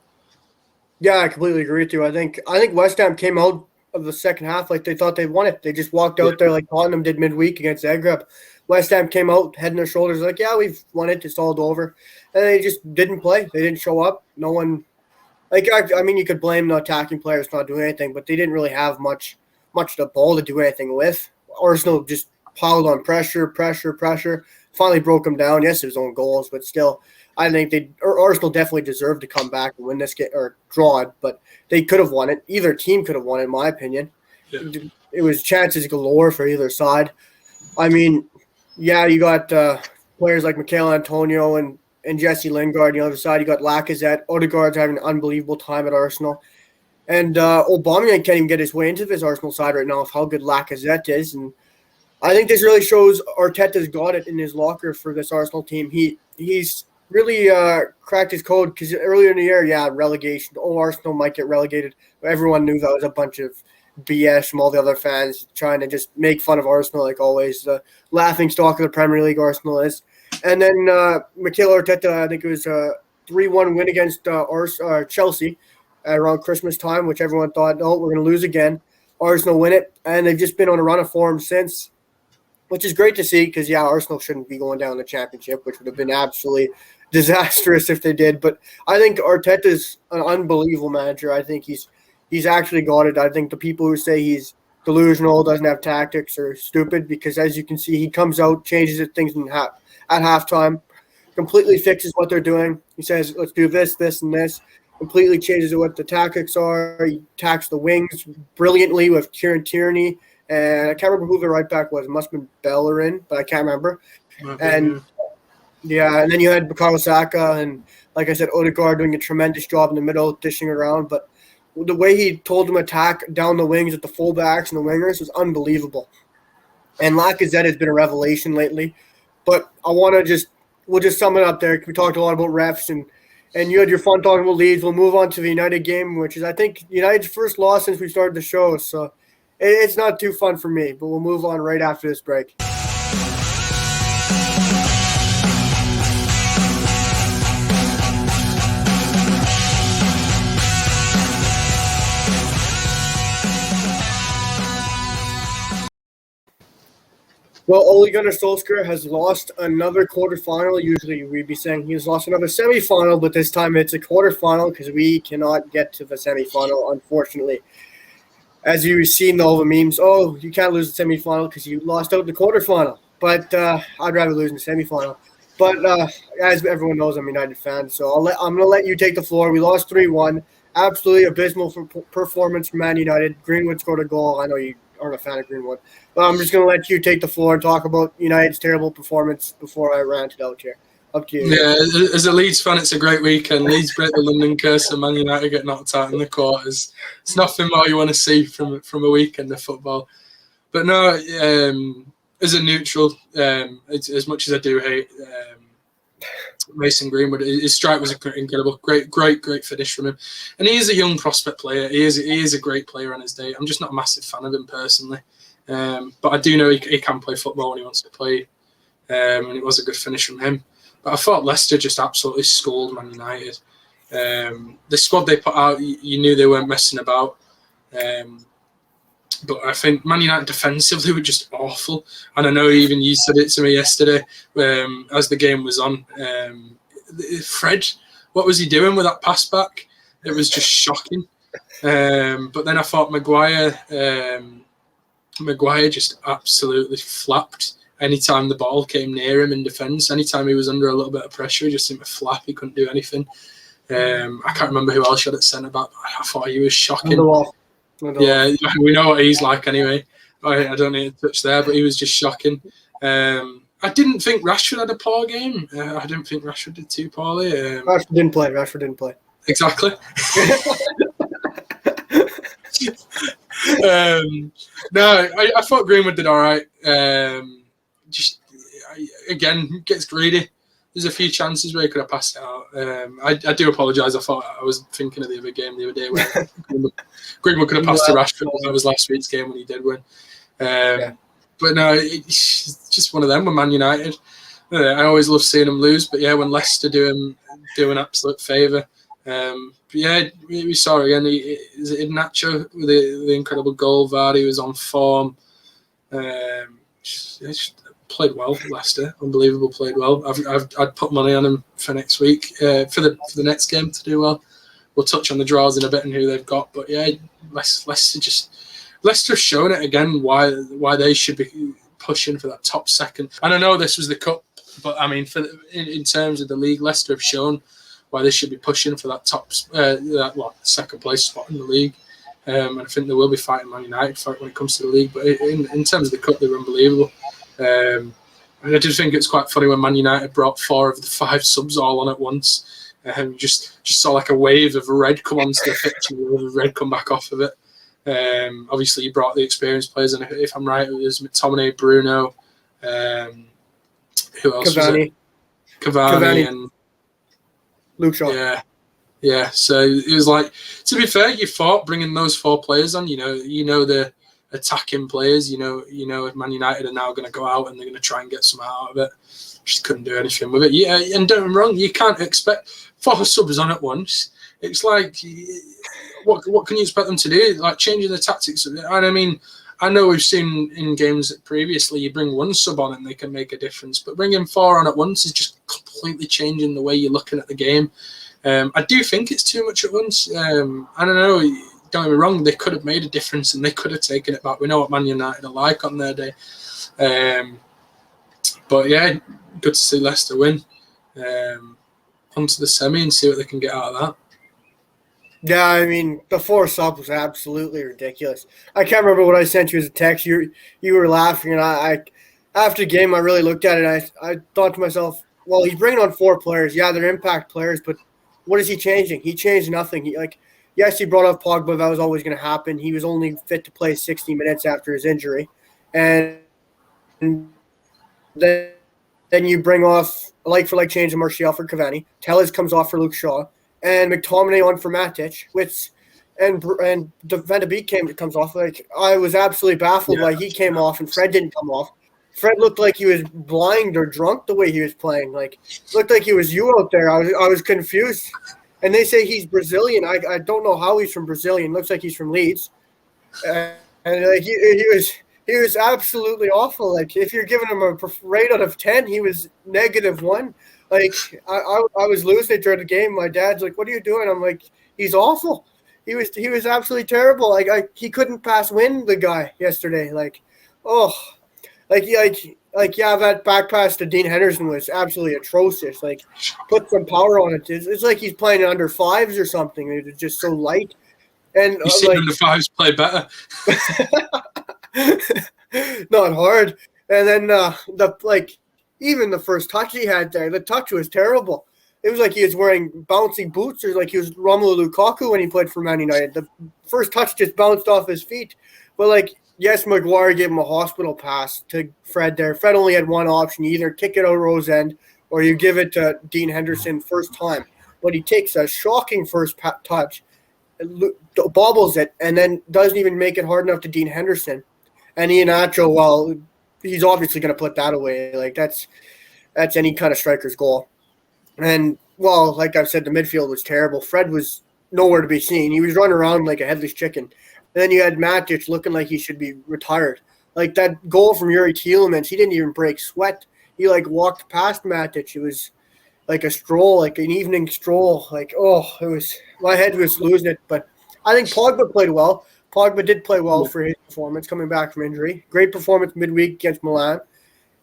Yeah, I completely agree with you. I think West Ham came out of the second half like they thought they'd won it. They just walked out there like Tottenham did midweek against Zagreb. West Ham came out, head and their shoulders, like, yeah, we've won it. It's all over. And they just didn't play. They didn't show up. No one – I mean, you could blame the attacking players not doing anything, but they didn't really have much of the ball to do anything with. Arsenal just piled on pressure. Finally broke them down. Yes, it was own goals, but still, I think Arsenal definitely deserved to come back and win this game or draw it, but they could have won it. Either team could have won it, in my opinion. Yeah. It was chances galore for either side. I mean, yeah, you got players like Mikel Antonio and Jesse Lingard. On the other side, you got Lacazette. Odegaard's having an unbelievable time at Arsenal. And Aubameyang can't even get his way into this Arsenal side right now of how good Lacazette is. And I think this really shows Arteta's got it in his locker for this Arsenal team. He's really cracked his code because earlier in the year, relegation. Arsenal might get relegated. Everyone knew that was a bunch of BS from all the other fans trying to just make fun of Arsenal like always. The laughing stock of the Premier League, Arsenal is. And then Mikel Arteta, I think it was a 3-1 win against Chelsea around Christmas time, which everyone thought, no, we're going to lose again. Arsenal win it, and they've just been on a run of form since, which is great to see because, Arsenal shouldn't be going down the championship, which would have been absolutely disastrous if they did. But I think Arteta's an unbelievable manager. I think he's actually got it. I think the people who say he's delusional, doesn't have tactics, are stupid because, as you can see, he comes out, changes things at halftime, completely fixes what they're doing. He says, let's do this, this, and this. Completely changes what the tactics are. He attacks the wings brilliantly with Kieran Tierney. And I can't remember who the right back was. It must have been Bellerin, but I can't remember. And then you had Bukayo Saka and, like I said, Odegaard doing a tremendous job in the middle, dishing around. But the way he told them attack down the wings at the fullbacks and the wingers was unbelievable. And Lacazette has been a revelation lately. But we'll just sum it up there. We talked a lot about refs and you had your fun talking about Leeds. We'll move on to the United game, which is, I think, United's first loss since we started the show. So it's not too fun for me, but we'll move on right after this break. Well, Ole Gunnar Solskjaer has lost another quarterfinal. Usually we'd be saying he's lost another semifinal, but this time it's a quarterfinal because we cannot get to the semifinal, unfortunately. As you've seen all the memes, you can't lose the semifinal because you lost out in the quarterfinal. But I'd rather lose in the semifinal. But as everyone knows, I'm a United fan, so I'm going to let you take the floor. We lost 3-1. Absolutely abysmal performance from Man United. Greenwood scored a goal. I know you aren't a fan of Greenwood. But I'm just going to let you take the floor and talk about United's terrible performance before I rant it out here. Up to you. Yeah, as a Leeds fan, it's a great weekend. Leeds break the London curse and Man United get knocked out in the quarters. It's nothing more you want to see from a weekend of football. But no, as a neutral, as much as I do hate Mason Greenwood. His strike was incredible. Great finish from him. And he is a young prospect player. He is a great player on his day. I'm just not a massive fan of him personally. But I do know he can play football when he wants to play. And it was a good finish from him. But I thought Leicester just absolutely schooled Man United. The squad they put out, you knew they weren't messing about. But I think Man United defensively were just awful. And I know even you said it to me yesterday as the game was on. Fred, what was he doing with that pass back? It was just shocking. But then I thought Maguire just absolutely flapped. Anytime the ball came near him in defence, anytime he was under a little bit of pressure, he just seemed to flap. He couldn't do anything. I can't remember who else had it centre back. I thought he was shocking. Yeah, we know what he's like anyway. I don't need to touch there, but he was just shocking. I didn't think Rashford had a poor game. I didn't think Rashford did too poorly. Rashford didn't play. Exactly. No, I thought Greenwood did all right. Again, gets greedy. There's a few chances where he could have passed it out. I do apologise. I thought I was thinking of the other game the other day where Greenwood could have passed to Rashford. That was last week's game when he did win. But no, it's just one of them with Man United. I always love seeing them lose, but yeah, when Leicester do an absolute favour. But yeah, we saw again. Is it Nacho with the incredible goal? Vardy was on form. Played well, Leicester. Unbelievable, played well. I'd put money on him for next week, for the next game to do well. We'll touch on the draws in a bit and who they've got, but yeah, Leicester's shown it again why they should be pushing for that top second. And I know this was the cup, but I mean, in terms of the league, Leicester have shown why they should be pushing for that second place spot in the league. And I think they will be fighting Man United for it when it comes to the league. But in terms of the cup, they were unbelievable. And I did think it's quite funny when Man United brought 4 of the 5 subs all on at once. Just saw like a wave of red come onto the pitch and a wave of red come back off of it. Obviously, you brought the experienced players, and if I'm right, it was McTominay, Bruno, who else was it? Cavani and Luke Shaw. Yeah. So it was like, to be fair, you thought bringing those 4 players on, you know the attacking players, you know if Man United are now going to go out and they're going to try and get some out of it. Just couldn't do anything with it. Yeah, and don't get me wrong, you can't expect 4 subs on at once. It's like, what can you expect them to do? Like changing the tactics. And I mean, I know we've seen in games previously, you bring 1 sub on and they can make a difference, but bringing 4 on at once is just completely changing the way you're looking at the game. I do think it's too much at once. I don't know. Don't get me wrong, they could have made a difference and they could have taken it back. We know what Man United are like on their day. But yeah, good to see Leicester win. Onto the semi and see what they can get out of that. Yeah, I mean, the 4 subs was absolutely ridiculous. I can't remember what I sent you as a text. You were laughing, and I after the game, I really looked at it. I thought to myself, well, he's bringing on 4 players. Yeah, they're impact players, but what is he changing? He changed nothing. Yes, he brought up Pogba. That was always going to happen. He was only fit to play 60 minutes after his injury. And then you bring off a like-for-like change of Martial for Cavani. Telles comes off for Luke Shaw. And McTominay on for Matic. And Van de Beek comes off. I was absolutely baffled why he came off and Fred didn't come off. Fred looked like he was blind or drunk the way he was playing. Looked like he was you out there. I was confused. And they say he's Brazilian. I don't know how he's from Brazilian. Looks like he's from Leeds. He was absolutely awful. If you're giving him a rate out of 10, he was -1. I was losing it during the game. My dad's like, "What are you doing?" I'm like, "He's awful. He was absolutely terrible. He couldn't win the guy yesterday. That back pass to Dean Henderson was absolutely atrocious. Put some power on it. It's like he's playing under 5s or something. It's just so light. And you see under 5s play better. Not hard. And then even the first touch he had there, the touch was terrible. It was like he was wearing bouncy boots, or like he was Romelu Lukaku when he played for Man United. The first touch just bounced off his feet. But yes, Maguire gave him a hospital pass to Fred there. Fred only had one option. You either kick it out Rose End or you give it to Dean Henderson first time, but he takes a shocking first touch, bobbles it, and then doesn't even make it hard enough to Dean Henderson. And Iheanacho, well, he's obviously going to put that away. Like that's any kind of striker's goal. And well, like I've said, the midfield was terrible. Fred was nowhere to be seen. He was running around like a headless chicken. And then you had Matic looking like he should be retired. Like that goal from Yuri Tielemans, he didn't even break sweat. He like walked past Matic. It was like a stroll, like an evening stroll. Like, it was, my head was losing it. But I think Pogba played well. Pogba did play well for his performance coming back from injury. Great performance midweek against Milan.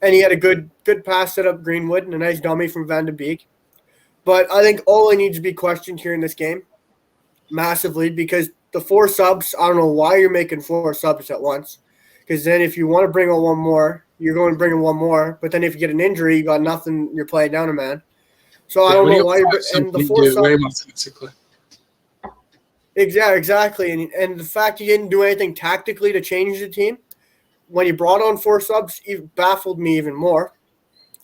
And he had a good pass set up Greenwood and a nice dummy from Van de Beek. But I think Ole needs to be questioned here in this game massively, because the 4 subs, I don't know why you're making 4 subs at once. Because then if you want to bring on one more, you're going to bring in one more. But then if you get an injury, you got nothing, you're playing down a man. So I don't know why you're – and the 4 subs – Exactly. And the fact he didn't do anything tactically to change the team when he brought on 4 subs, it baffled me even more,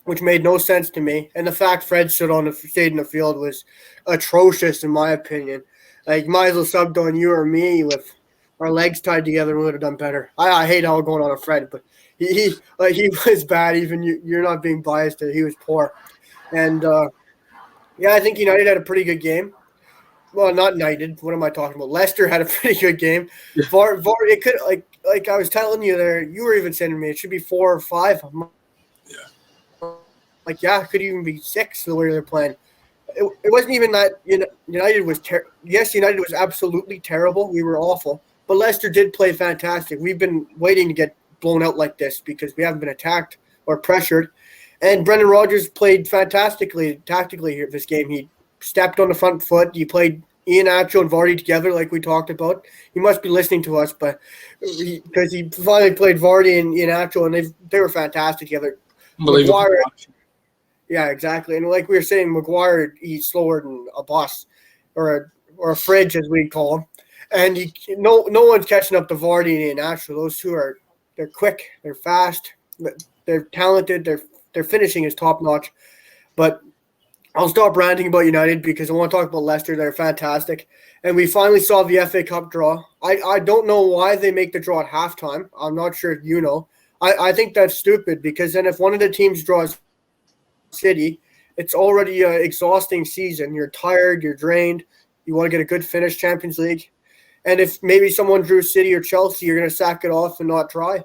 which made no sense to me. And the fact Fred stayed in the field was atrocious in my opinion. Like, might as well subbed on you or me with our legs tied together and we would have done better. I hate how going on a Fred, but he was bad. Even you're not being biased. He was poor. And, I think United had a pretty good game. Well, not United. What am I talking about? Leicester had a pretty good game. Yeah. VAR, it could like I was telling you there. You were even sending me. It should be 4 or 5. Yeah. Like, it could even be 6 the way they're playing. It wasn't even that United was yes, United was absolutely terrible. We were awful, but Leicester did play fantastic. We've been waiting to get blown out like this because we haven't been attacked or pressured. And Brendan Rodgers played tactically here this game. He stepped on the front foot. He played Iheanacho and Vardy together like we talked about. He must be listening to us, but because he finally played Vardy and Iheanacho, and they were fantastic together. Unbelievable. Yeah, exactly. And like we were saying, Maguire, he's slower than a bus or a fridge, as we call him. And no one's catching up to Vardy and Iheanacho. Those two they're quick, they're fast, they're talented, their finishing is top notch. But I'll stop ranting about United because I want to talk about Leicester. They're fantastic. And we finally saw the FA Cup draw. I don't know why they make the draw at halftime. I'm not sure if you know. I think that's stupid because then if one of the teams draws City, it's already an exhausting season. You're tired, you're drained. You want to get a good finish, Champions League. And if maybe someone drew City or Chelsea, you're going to sack it off and not try.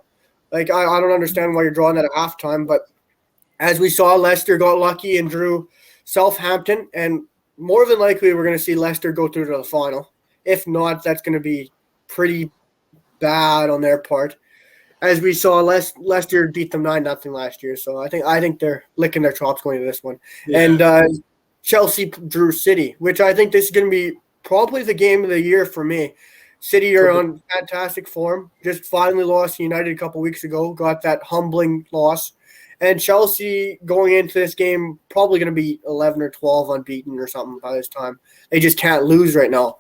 Like, I don't understand why you're drawing that at halftime. But as we saw, Leicester got lucky and drew Southampton, and more than likely we're going to see Leicester go through to the final. If not, that's going to be pretty bad on their part. As we saw, Leicester beat them 9-0 last year, so I think they're licking their chops going to this one. Yeah. And Chelsea drew City, which I think this is going to be probably the game of the year for me. City are on fantastic form. Just finally lost to United a couple weeks ago, got that humbling loss. And Chelsea going into this game probably going to be 11 or 12 unbeaten or something by this time. They just can't lose right now.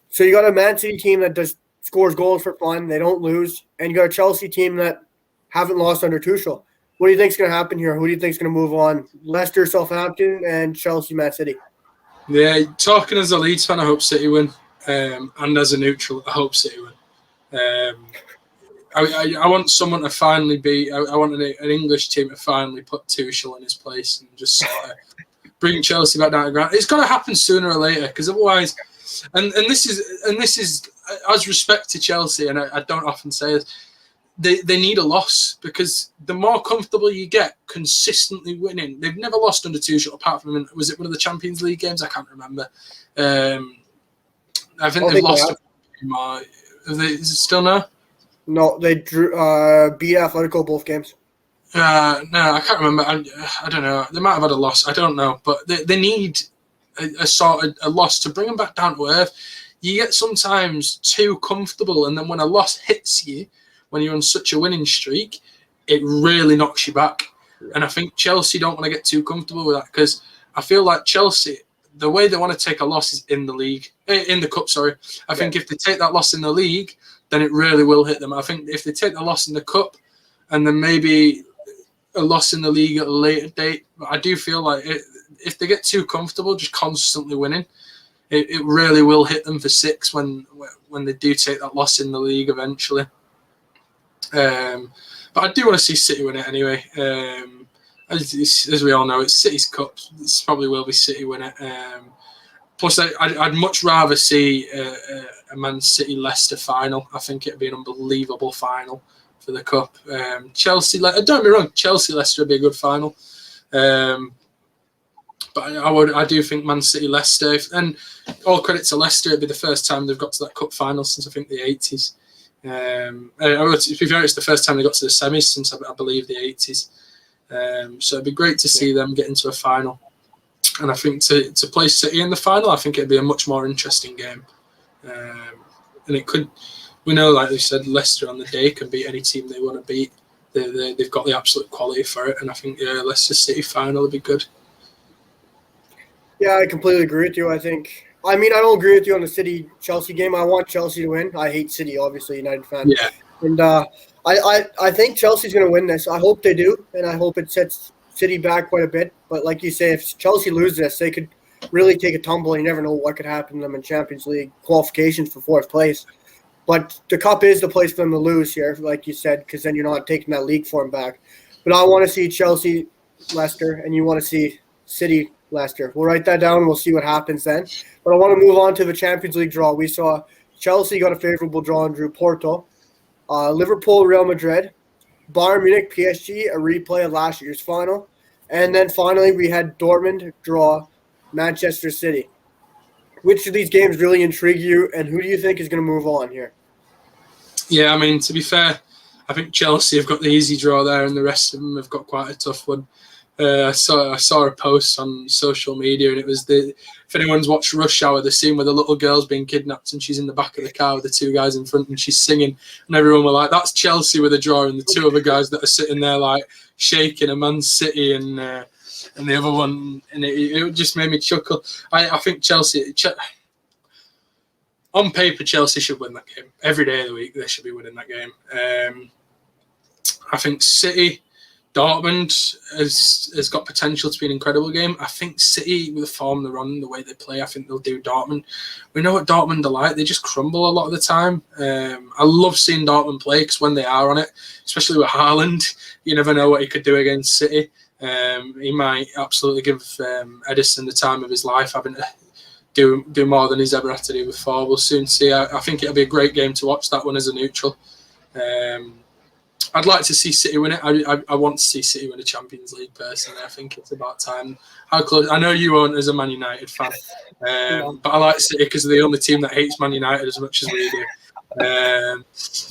So you got a Man City team that scores goals for fun. They don't lose. And you got a Chelsea team that haven't lost under Tuchel. What do you think is going to happen here? Who do you think is going to move on? Leicester, Southampton, and Chelsea, Man City. Yeah, talking as a Leeds fan, I hope City win. And as a neutral, I hope City win. I want someone to finally I want an English team to finally put Tuchel in his place and just sort of bring Chelsea back down to ground. It's got to happen sooner or later because otherwise, and this is as respect to Chelsea, and I don't often say this, they need a loss because the more comfortable you get consistently winning, they've never lost under Tuchel apart from, was it one of the Champions League games? I can't remember. I think they've lost. Is it still no? No, they drew beat Atletico both games. No, I can't remember. I don't know. They might have had a loss. I don't know. But they need a loss to bring them back down to earth. You get sometimes too comfortable, and then when a loss hits you, when you're on such a winning streak, it really knocks you back. And I think Chelsea don't want to get too comfortable with that because I feel like Chelsea, the way they want to take a loss is in the cup. I think if they take that loss in the league, then it really will hit them. I think if they take the loss in the cup and then maybe a loss in the league at a later date. But I do feel like if they get too comfortable just constantly winning, it really will hit them for 6 when they do take that loss in the league eventually. But I do want to see City win it anyway. As we all know, it's City's cup. This probably will be City win it. Plus, I'd much rather see a Man City Leicester final. I think it'd be an unbelievable final for the cup. Chelsea, don't get me wrong, Chelsea Leicester would be a good final. But I do think Man City Leicester, and all credit to Leicester, it'd be the first time they've got to that cup final since I think the 80s. To be fair, it's the first time they got to the semis since I believe the 80s. So it'd be great to see them get into a final. And I think to play City in the final, I think it'd be a much more interesting game. And it could, we know, like we said, Leicester on the day can beat any team they want to beat. They've got the absolute quality for it. And I think Leicester City final would be good. Yeah, I completely agree with you. I don't agree with you on the City-Chelsea game. I want Chelsea to win. I hate City, obviously, United fan. Yeah. And I think Chelsea's going to win this. I hope they do, and I hope it sets City back quite a bit. But like you say, if Chelsea lose this, they could really take a tumble. You never know what could happen to them in Champions League qualifications for 4th place. But the cup is the place for them to lose here, like you said, because then you're not taking that league form back. But I want to see Chelsea-Leicester, and you want to see City-Leicester. We'll write that down and we'll see what happens then. But I want to move on to the Champions League draw. We saw Chelsea got a favorable draw and drew Porto. Liverpool, Real Madrid. Bayern Munich, PSG, a replay of last year's final. And then finally we had Dortmund draw Manchester City. Which of these games really intrigue you, and who do you think is going to move on here? Yeah, I mean, to be fair, I think Chelsea have got the easy draw there and the rest of them have got quite a tough one. I saw a post on social media, and it was if anyone's watched Rush Hour, the scene where the little girl's being kidnapped and she's in the back of the car with the 2 guys in front and she's singing, and everyone were like, "That's Chelsea with a draw," and the 2 other guys that are sitting there like shaking, a Man City and the other one, and it just made me chuckle. I think Chelsea, on paper, Chelsea should win that game every day of the week. They should be winning that game. I think City. Dortmund has got potential to be an incredible game. I think City, with the form they're on, the way they play, I think they'll do Dortmund. We know what Dortmund are like. They just crumble a lot of the time. I love seeing Dortmund play because when they are on it, especially with Haaland, you never know what he could do against City. He might absolutely give Edison the time of his life, having to do more than he's ever had to do before. We'll soon see. I think it'll be a great game to watch, that one as a neutral. I'd like to see City win it. I want to see City win a Champions League personally. I think it's about time. How close? I know you won't as a Man United fan, but I like City because they're the only team that hates Man United as much as we do.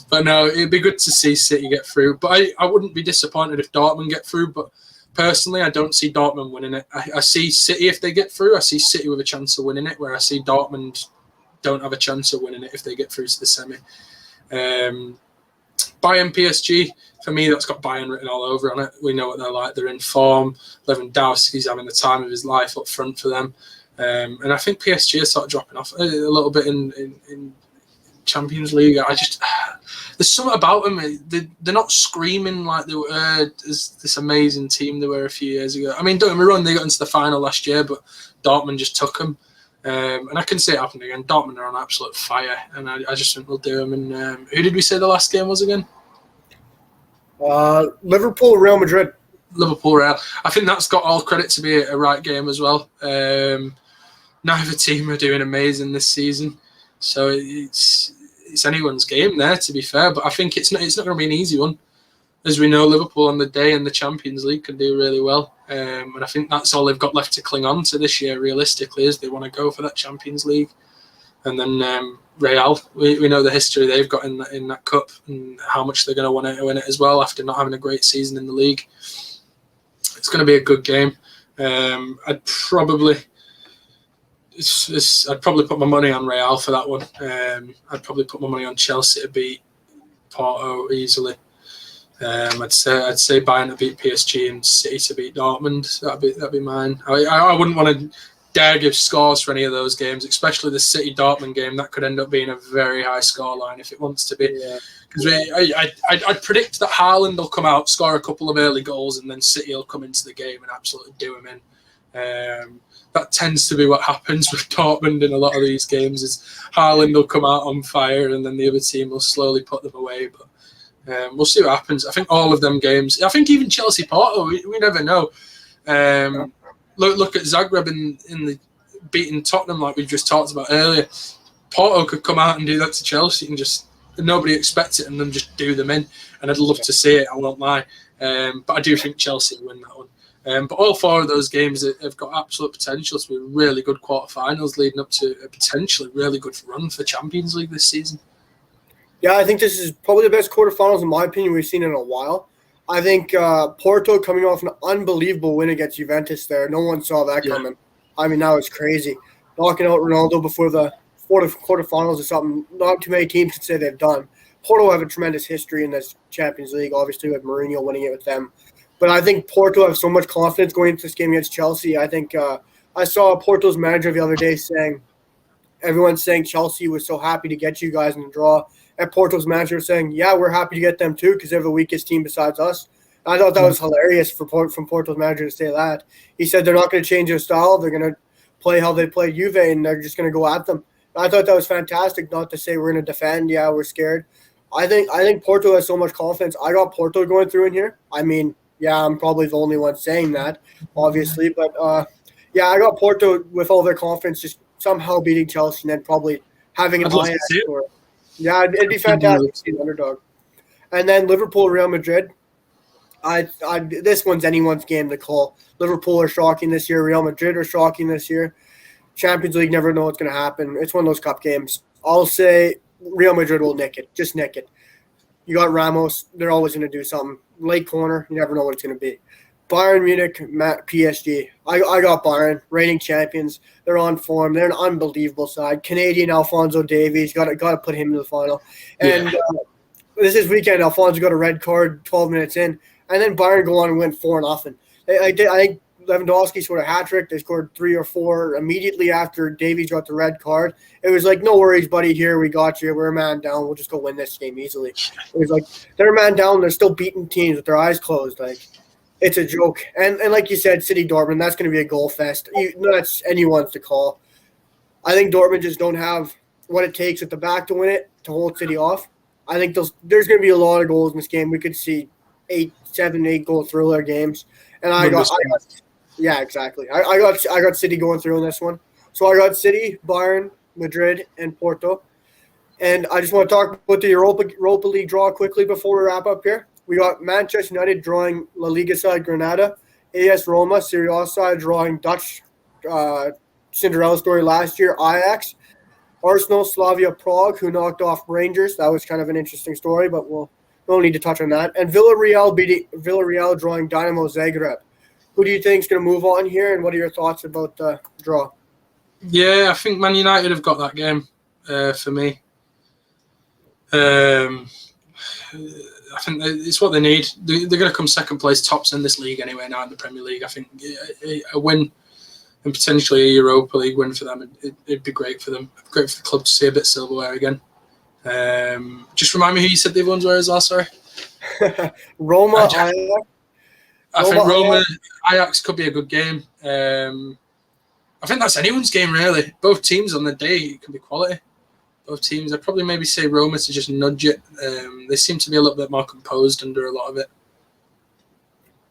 But no, it'd be good to see City get through. But I wouldn't be disappointed if Dortmund get through. But personally, I don't see Dortmund winning it. I see City if they get through. I see City with a chance of winning it, where I see Dortmund don't have a chance of winning it if they get through to the semi. Bayern PSG, for me, that's got Bayern written all over on it. We know what they're like. They're in form. Lewandowski's having the time of his life up front for them. And I think PSG is sort of dropping off a little bit in Champions League. There's something about them. They're not screaming like they were as this amazing team they were a few years ago. I mean, don't get me wrong, they got into the final last year, but Dortmund just took them. And I can see it happen again. Dortmund are on absolute fire, and I just think they'll do them. And who did we say the last game was again? Liverpool, Real Madrid. Liverpool, Real. I think that's got all credit to be a right game as well. Neither team are doing amazing this season, so it's anyone's game there, to be fair. But I think it's not going to be an easy one. As we know, Liverpool on the day in the Champions League can do really well. And I think that's all they've got left to cling on to this year, realistically, is they want to go for that Champions League. And then Real, we know the history they've got in that cup and how much they're going to want to win it as well after not having a great season in the league. It's going to be a good game. I'd probably put my money on Real for that one. I'd probably put my money on Chelsea to beat Porto easily. I'd say Bayern to beat PSG and City to beat Dortmund. That'd be mine. I wouldn't want to dare give scores for any of those games, especially the City Dortmund game. That could end up being a very high scoreline if it wants to be. Because I'd predict that Haaland will come out, score a couple of early goals, and then City will come into the game and absolutely do him in. That tends to be what happens with Dortmund in a lot of these games. Is Haaland will come out on fire, and then the other team will slowly put them away. But we'll see what happens. I think all of them games. I think even Chelsea Porto. We never know. Look at Zagreb in the beating Tottenham like we just talked about earlier. Porto could come out and do that to Chelsea and just nobody expects it and then just do them in. And I'd love to see it. I won't lie. But I do think Chelsea will win that one. But all four of those games have got absolute potential to be really good quarterfinals, leading up to a potentially really good run for Champions League this season. Yeah, I think this is probably the best quarterfinals, in my opinion, we've seen in a while. I think Porto coming off an unbelievable win against Juventus there. No one saw that coming. I mean, that was crazy. Knocking out Ronaldo before the quarterfinals is something not too many teams can say they've done. Porto have a tremendous history in this Champions League, obviously with Mourinho winning it with them. But I think Porto have so much confidence going into this game against Chelsea. I think I saw Porto's manager the other day saying, everyone's saying Chelsea was so happy to get you guys in the draw. And Porto's manager saying, yeah, we're happy to get them too because they're the weakest team besides us. And I thought that was hilarious from Porto's manager to say that. He said they're not going to change their style. They're going to play how they played Juve, and they're just going to go at them. And I thought that was fantastic, not to say we're going to defend. Yeah, we're scared. I think Porto has so much confidence. I got Porto going through in here. I mean, yeah, I'm probably the only one saying that, obviously. But, yeah, I got Porto with all their confidence just somehow beating Chelsea and then probably having an eye for it. Yeah, it'd be fantastic to see the underdog. And then Liverpool, Real Madrid. This one's anyone's game to call. Liverpool are shocking this year. Real Madrid are shocking this year. Champions League, never know what's going to happen. It's one of those cup games. I'll say Real Madrid will nick it. Just nick it. You got Ramos. They're always going to do something. Late corner. You never know what it's going to be. Bayern Munich, PSG. I got Bayern, reigning champions. They're on form. They're an unbelievable side. Canadian Alphonso Davies, got to put him in the final. And this is weekend. Alphonso got a red card 12 minutes in, and then Bayern go on and win 4-0. I think Lewandowski scored a hat trick. They scored 3 or 4 immediately after Davies got the red card. It was like, no worries, buddy. Here we got you. We're a man down. We'll just go win this game easily. It was like they're a man down. They're still beating teams with their eyes closed. Like. It's a joke. And like you said, City Dortmund, that's going to be a goal fest. That's anyone's to call. I think Dortmund just don't have what it takes at the back to win it, to hold City off. I think there's going to be a lot of goals in this game. We could see 8 goal thriller games. And I got exactly. I got City going through in this one. So I got City, Bayern, Madrid, and Porto. And I just want to talk about the Europa League draw quickly before we wrap up here. We got Manchester United drawing La Liga side Granada, AS Roma, Serie A side drawing Dutch Cinderella story last year, Ajax, Arsenal, Slavia Prague, who knocked off Rangers. That was kind of an interesting story, but we'll need to touch on that. And Villarreal drawing Dinamo Zagreb. Who do you think is going to move on here, and what are your thoughts about the draw? Yeah, I think Man United have got that game for me. I think it's what they need. They're going to come second place tops in this league anyway now in the Premier League. I think a win and potentially a Europa League win for them, it'd be great for them. Great for the club to see a bit of silverware again. Just remind me who you said the other ones were as well, sorry. Roma, Ajax. I think Roma, Ajax could be a good game. I think that's anyone's game, really. Both teams on the day, it can be quality. Both teams, I'd probably maybe say Roma to just nudge it. They seem to be a little bit more composed under a lot of it.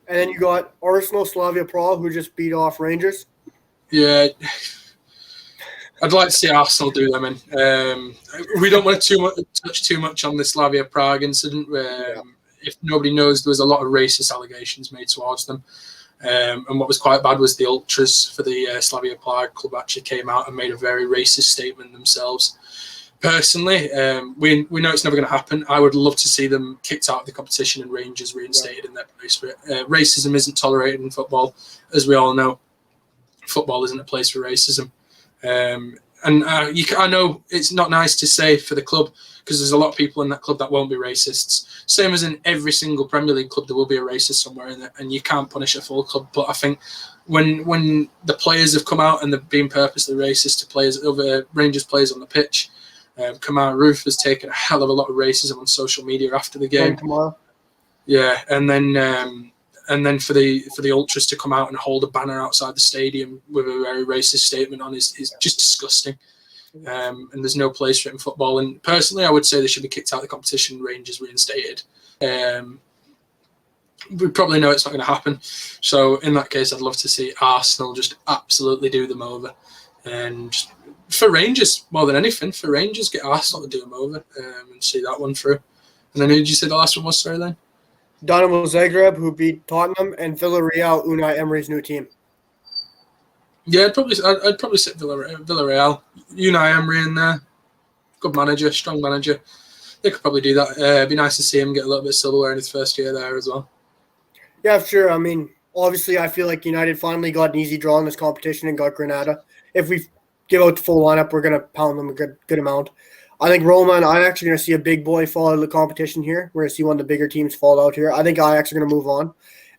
And then you got Arsenal, Slavia Prague, who just beat off Rangers. Yeah, I'd like to see Arsenal do them in. We don't want to touch too much on the Slavia Prague incident. If nobody knows, there was a lot of racist allegations made towards them. And what was quite bad was the ultras for the Slavia Prague club actually came out and made a very racist statement themselves. Personally, we know it's never going to happen. I would love to see them kicked out of the competition and Rangers reinstated in their place. But racism isn't tolerated in football, as we all know. Football isn't a place for racism. And I know it's not nice to say for the club, because there's a lot of people in that club that won't be racists. Same as in every single Premier League club, there will be a racist somewhere in it, and you can't punish a full club. But I think when the players have come out and they've been purposely racist to players, other Rangers players on the pitch, Kamara Roof has taken a hell of a lot of racism on social media after the game. Yeah, and then for the ultras to come out and hold a banner outside the stadium with a very racist statement on is just disgusting. And there's no place for it in football. And personally, I would say they should be kicked out of the competition, Rangers reinstated. We probably know it's not going to happen. So in that case, I'd love to see Arsenal just absolutely do them over. And just, for Rangers, more than anything, for Rangers, get Arsenal to do them over and see that one through. And then who did you say the last one was, sorry, then? Dinamo Zagreb, who beat Tottenham, and Villarreal, Unai Emery's new team. Yeah, I'd probably sit Villarreal. Unai Emery in there. Good manager, strong manager. They could probably do that. It'd be nice to see him get a little bit of silverware in his first year there as well. Yeah, sure. I mean, obviously, I feel like United finally got an easy draw in this competition and got Granada. If we give out the full lineup, we're going to pound them a good amount. I think Roma and Ajax are going to see a big boy fall out of the competition here. We're going to see one of the bigger teams fall out here. I think Ajax are going to move on.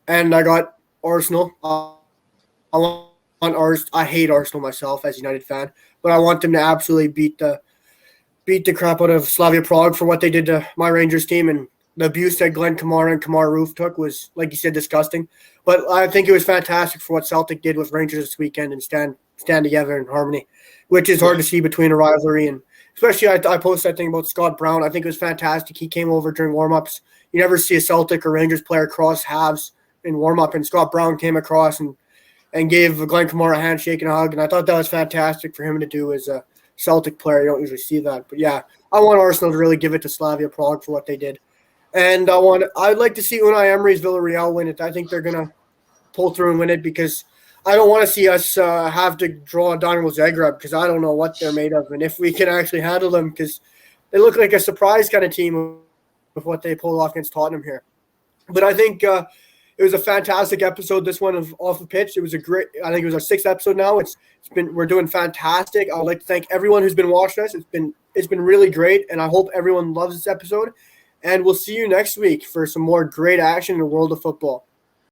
And I got Arsenal. I hate Arsenal myself as a United fan, but I want them to absolutely beat the crap out of Slavia Prague for what they did to my Rangers team, and the abuse that Glenn Kamara and Kamara Roof took was, like you said, disgusting. But I think it was fantastic for what Celtic did with Rangers this weekend and stand together in harmony, which is hard to see between a rivalry. And especially I posted that thing about Scott Brown. I think it was fantastic. He came over during warm-ups. You never see a Celtic or Rangers player cross halves in warm-up, and Scott Brown came across and gave Glenn Kamara a handshake and a hug, and I thought that was fantastic for him to do as a Celtic player. You don't usually see that. But, yeah, I want Arsenal to really give it to Slavia Prague for what they did. And I'd like to see Unai Emery's Villarreal win it. I think they're going to pull through and win it, because I don't want to see us have to draw Dinamo Zagreb, because I don't know what they're made of and if we can actually handle them, because they look like a surprise kind of team with what they pulled off against Tottenham here. But I think it was a fantastic episode, this one of Off the Pitch. It was I think it was our 6th episode now. We're doing fantastic. I would like to thank everyone who's been watching us. It's been really great, and I hope everyone loves this episode. And we'll see you next week for some more great action in the world of football.